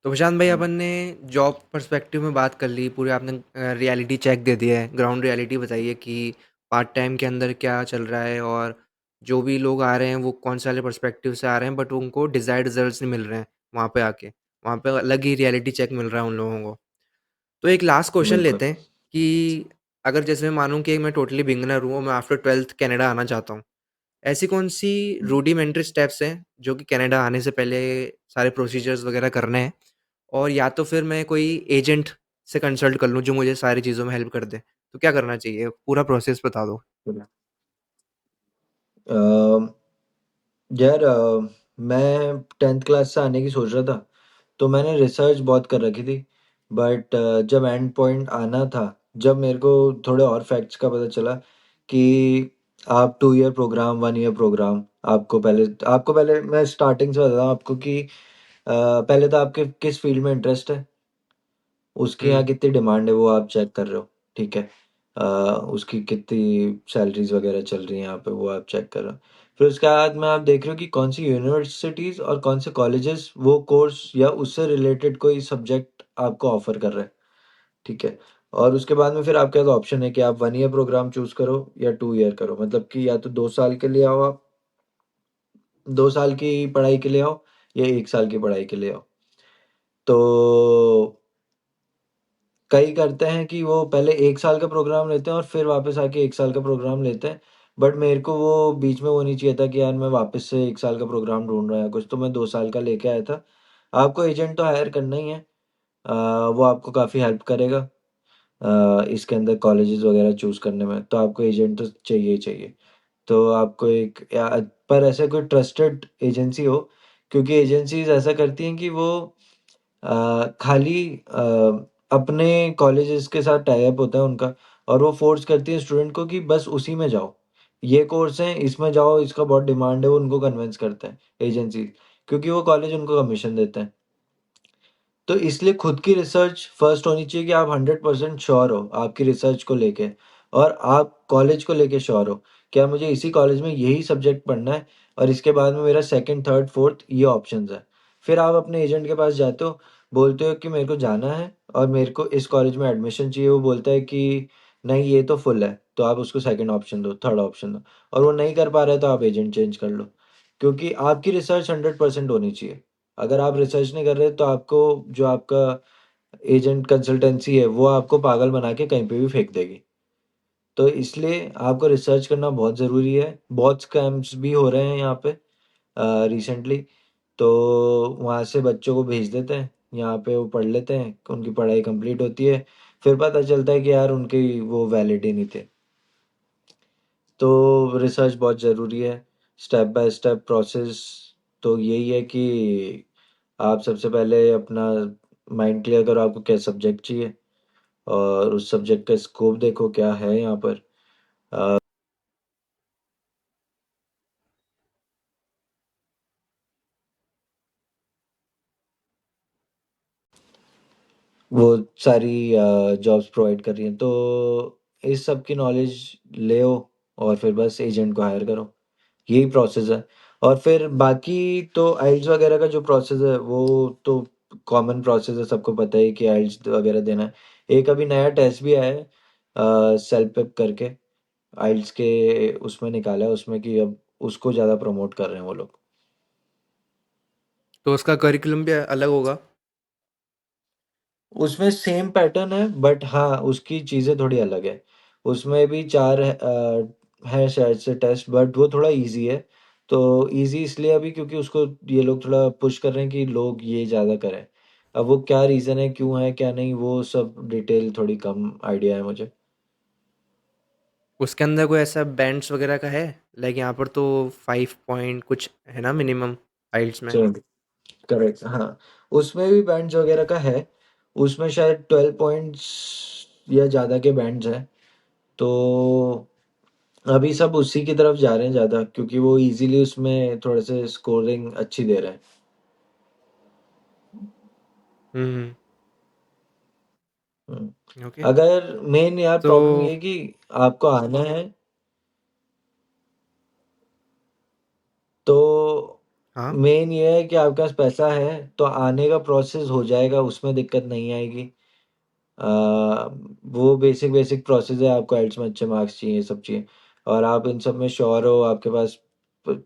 तो प्रशांत भाई, हुँ, अपन ने जॉब पर्सपेक्टिव में बात कर ली, पूरे आपने रियलिटी चेक दे दिया है, ग्राउंड रियलिटी बताइए कि पार्ट टाइम के अंदर क्या चल रहा है, और जो भी लोग आ रहे हैं वो कौन से वाले पर्सपेक्टिव से आ रहे हैं, बट उनको डिज़ायर्ड रिजल्ट्स नहीं मिल रहे हैं वहाँ पे आके। वहाँ पे अलग ही रियलिटी चेक मिल रहा है उन लोगों को। तो एक लास्ट क्वेश्चन बिल्कुल। लेते हैं कि अगर जैसे मैं मानूँ कि मैं टोटली बिगिनर हूँ और मैं आफ्टर 12th कनाडा आना चाहता हूँ। ऐसी कौन-सी रूडिमेंटरी स्टेप्स हैं जो कि कनाडा आने से पहले सारे प्रोसीजर्स वगैरह करने हैं? और या तो फिर मैं कोई एजेंट से कंसल्ट कर लूँ जो मुझे सारी चीज़ों में हेल्प कर दे। तो क्या करना चाहिए? पूरा प्रोसेस बता दो। अ, यार मैं 10th क्लास से आने की सोच रहा था, तो मैंने रिसर्च बहुत कर रखी थी। बट जब एंड पॉइंट आना था, जब मेरे को थोड़े और फैक्ट्स का पता चला कि आप 2 ईयर प्रोग्राम 1 ईयर प्रोग्राम, आपको पहले मैं स्टार्टिंग से बताता हूँ आपको कि पहले तो आपके किस फील्ड में इंटरेस्ट है, उसके यहाँ हुँ। कितनी डिमांड है वो आप चेक कर रहे हो, ठीक है। अ, उसकी कितनी सैलरीज वगैरह चल रही हैं यहाँ पे वो आप चेक कर रहे हो। फिर उसके बाद में आप देख रहे हो कि कौन सी यूनिवर्सिटीज़ और कौन से कॉलेजेस वो कोर्स या उससे रिलेटेड कोई सब्जेक्ट आपको ऑफर कर रहे हैं, ठीक है। और उसके बाद में फिर आपके पास ऑप्शन है कि आप 1 ईयर प्रोग्राम चूज करो या 2 ईयर करो, मतलब कि या तो 2 साल के लिए आओ आप, 2 साल की पढ़ाई के लिए आओ, या 1 साल की पढ़ाई के लिए आओ। तो कई करते हैं कि वो पहले 1 साल का प्रोग्राम लेते हैं और फिर वापस आके 1 साल का प्रोग्राम लेते हैं। बट मेरे को वो बीच में वो नहीं चाहिए था कि यार मैं वापस से 1 साल का प्रोग्राम ढूंढ रहा है कुछ, तो मैं 2 साल का लेके आया था। आपको एजेंट तो हायर करना ही है। वो आपको काफ़ी हेल्प करेगा इसके अंदर कॉलेजेस वगैरह चूज़ करने में, तो आपको एजेंट तो चाहिए ही चाहिए। तो आपको एक पर ऐसे कोई ट्रस्टेड एजेंसी हो, क्योंकि एजेंसीज ऐसा करती हैं कि वो खाली अपने कॉलेजेस के साथ टाई अप होता है उनका, और वो फोर्स करती है स्टूडेंट को कि बस उसी में जाओ, ये कोर्स है इसमें जाओ, इसका बहुत डिमांड है, वो उनको कन्विंस करते हैं एजेंसी, क्योंकि वो कॉलेज उनको कमीशन देते हैं। तो इसलिए खुद की रिसर्च फर्स्ट होनी चाहिए कि आप 100% श्योर हो आपकी रिसर्च को लेके, और आप कॉलेज को लेके श्योर हो, क्या मुझे इसी कॉलेज में यही सब्जेक्ट पढ़ना है, और इसके बाद में मेरा सेकंड थर्ड फोर्थ ये ऑप्शंस है। फिर आप अपने एजेंट के पास जाते हो, बोलते हो कि मेरे को जाना है और मेरे को इस कॉलेज में एडमिशन चाहिए, वो बोलता है कि नहीं ये तो फुल है, तो आप उसको सेकंड ऑप्शन दो, थर्ड ऑप्शन दो, और वो नहीं कर पा रहा है तो आप एजेंट चेंज कर लो। क्योंकि आपकी रिसर्च 100% होनी चाहिए। अगर आप रिसर्च नहीं कर रहे तो आपको जो आपका एजेंट कंसल्टेंसी है वो आपको पागल बना के कहीं पे भी फेंक देगी। तो इसलिए आपको रिसर्च करना बहुत ज़रूरी है। बहुत स्कैम्स भी हो रहे हैं यहाँ पे रिसेंटली। तो वहाँ से बच्चों को भेज देते हैं, यहाँ पे वो पढ़ लेते हैं, उनकी पढ़ाई कंप्लीट होती है, फिर पता चलता है कि यार उनकी वो वैलिड ही नहीं थे। तो रिसर्च बहुत ज़रूरी है। स्टेप बाय स्टेप प्रोसेस तो यही है कि आप सबसे पहले अपना माइंड क्लियर करो, आपको क्या सब्जेक्ट चाहिए, और उस सब्जेक्ट का स्कोप देखो क्या है यहाँ पर। वो सारी जॉब्स प्रोवाइड कर रही हैं, तो इस सब की नॉलेज ले और फिर बस एजेंट को हायर करो, यही प्रोसेस है। और फिर बाकी तो आइल्स वगैरह का जो प्रोसेस है वो तो कॉमन प्रोसेस है, सबको पता है कि आइल्स वगैरह देना है। एक अभी नया टेस्ट भी आया है सेल्फ पिप करके, आइल्स के उसमें निकाला है उसमें कि अब उसको ज़्यादा प्रमोट कर रहे हैं वो लोग। तो उसका करिकुलम भी अलग होगा? उसमें सेम पैटर्न है बट हाँ उसकी चीज़ें थोड़ी अलग है। उसमें भी चार है शायद से टेस्ट, बट वो थोड़ा इजी है। तो इजी इसलिए अभी क्योंकि उसको ये लोग थोड़ा पुश कर रहे हैं कि लोग ये ज़्यादा करें। अब वो क्या रीज़न है, क्यों है क्या नहीं, वो सब डिटेल थोड़ी कम आइडिया है मुझे। उसके अंदर कोई ऐसा बैंड्स वगैरह का है? लाइक यहाँ पर तो 5 पॉइंट कुछ है ना मिनिमम आइल्स में? चलो, करेक्ट, हाँ। उसमें भी बैंड्स वगैरह का है। उसमें शायद 12 पॉइंट्स या ज़्यादा के बैंड्स हैं। तो अभी सब उसी की तरफ जा रहे हैं ज़्यादा, क्योंकि वो इजीली उसमें थोड़े से स्कोरिंग अच्छी दे रहे हैं। हुँ, हम्म। ओके। अगर मेन यार तो प्रॉब्लम ये है कि आपको आना है, तो हाँ, मेन ये है कि आपके पास पैसा है तो आने का प्रोसेस हो जाएगा, उसमें दिक्कत नहीं आएगी। वो बेसिक बेसिक प्रोसेस है, आपको आइल्स में अच्छे मार्क्स चाहिए, सब चाहिए, और आप इन सब में श्योर हो, आपके पास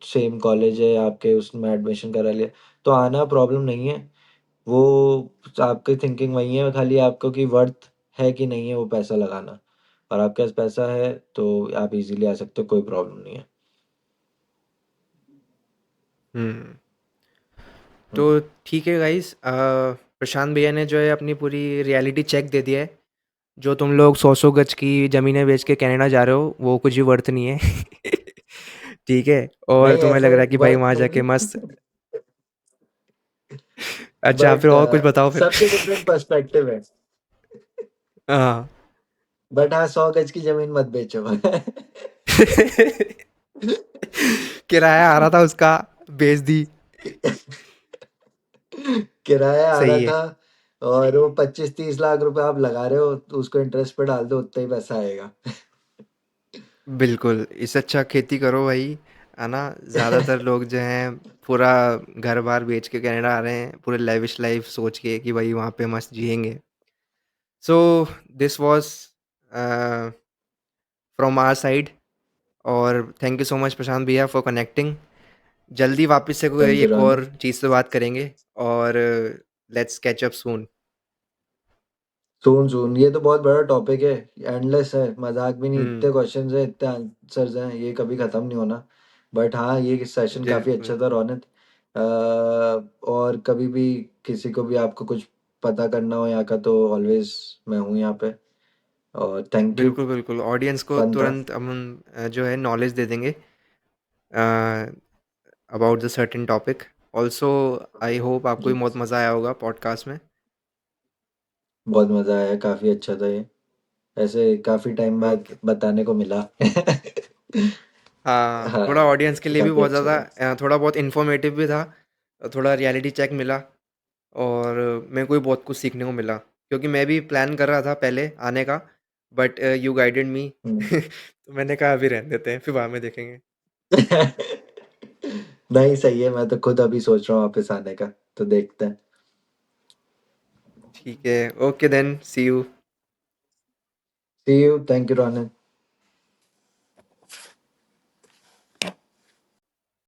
सेम कॉलेज है, आपके उसमें एडमिशन करा लिया, तो आना प्रॉब्लम नहीं है। वो आपकी थिंकिंग वही है, खाली आपको कि वर्थ है कि नहीं है वो पैसा लगाना, और आपके पास पैसा है तो आप इजीली आ सकते हो, कोई प्रॉब्लम नहीं है। हम्म। तो हम्म। ठीक है गाइस, प्रशांत भैया ने जो है अपनी पूरी रियलिटी चेक दे दिया है। जो तुम लोग सौ सौ गज की ज़मीनें बेच के कनाडा जा रहे हो वो कुछ भी वर्थ नहीं है। ठीक है। और नहीं तुम्हें लग ऐसे रहा है कि भाई वर्थ वहाँ जाके नहीं, मस्त। अच्छा, बट फिर और कुछ बताओ फिर। सबके डिफरेंट पर्सपेक्टिव है। हाँ। बट हाँ, 100 गज की जमीन मत बेचो। किराया आ रहा था उसका, बेच दी। किराया आ रहा सही है। था, और वो 25-30 लाख रुपए आप लगा रहे हो, तो उसको इंटरेस्ट पे डाल दो, उतना ही पैसा आएगा। बिल्कुल, इससे अच्छा खेती करो भाई, है ना? ज़्यादातर लोग जो हैं पूरा घर-बार बेच के कनाडा आ रहे हैं, पूरे लेविश लाइफ़ सोच के कि भाई वहाँ पे मस्त जिएँगे। So this was a, from our side, और thank you so much Prashant भैया फॉर कनेक्टिंग। जल्दी वापस से कोई थैंक यू एक रानू। और चीज़ पे बात करेंगे, और लेट्स कैच अप सून। सुन सुन, ये तो बहुत बड़ा टॉपिक है, एंडलेस है, मजाक भी नहीं, हुँ, इतने क्वेश्चंस है, इतने आंसर्स हैं, ये कभी खत्म नहीं होना। बट हाँ, ये सेशन काफी बिल्कुल, अच्छा था रौनक। और कभी भी किसी को भी आपको कुछ पता करना हो यहाँ का, तो ऑलवेज मैं हूँ यहाँ पे। और थैंक यू। बिल्कुल, बिल्कुल। ऑडियंस को फन था। तुरंत हम जो है नॉलेज दे देंगे about the certain topic. Also I hope आपको भी जी, बहुत मज़ा आया होगा पॉडकास्ट में। बहुत मजा आया, काफी अच्छा था ये, ऐसे काफी टाइम बाद ओके। बताने को मिला। हाँ, हाँ, थोड़ा ऑडियंस के लिए भी काफी बहुत अच्छा ज़्यादा था। थोड़ा बहुत इन्फॉर्मेटिव भी था, थोड़ा रियलिटी चेक मिला, और मेरे को भी बहुत कुछ सीखने को मिला, क्योंकि मैं भी प्लान कर रहा था पहले आने का, बट यू गाइडेड मी। हम्म। तो मैंने कहा अभी रहने देते हैं, फिर बाद में देखेंगे। नहीं सही है, मैं तो खुद अभी सोच रहा हूँ वापस आने का, तो देखते हैं। ठीक है, okay then, see you. See you, thank you Rohan.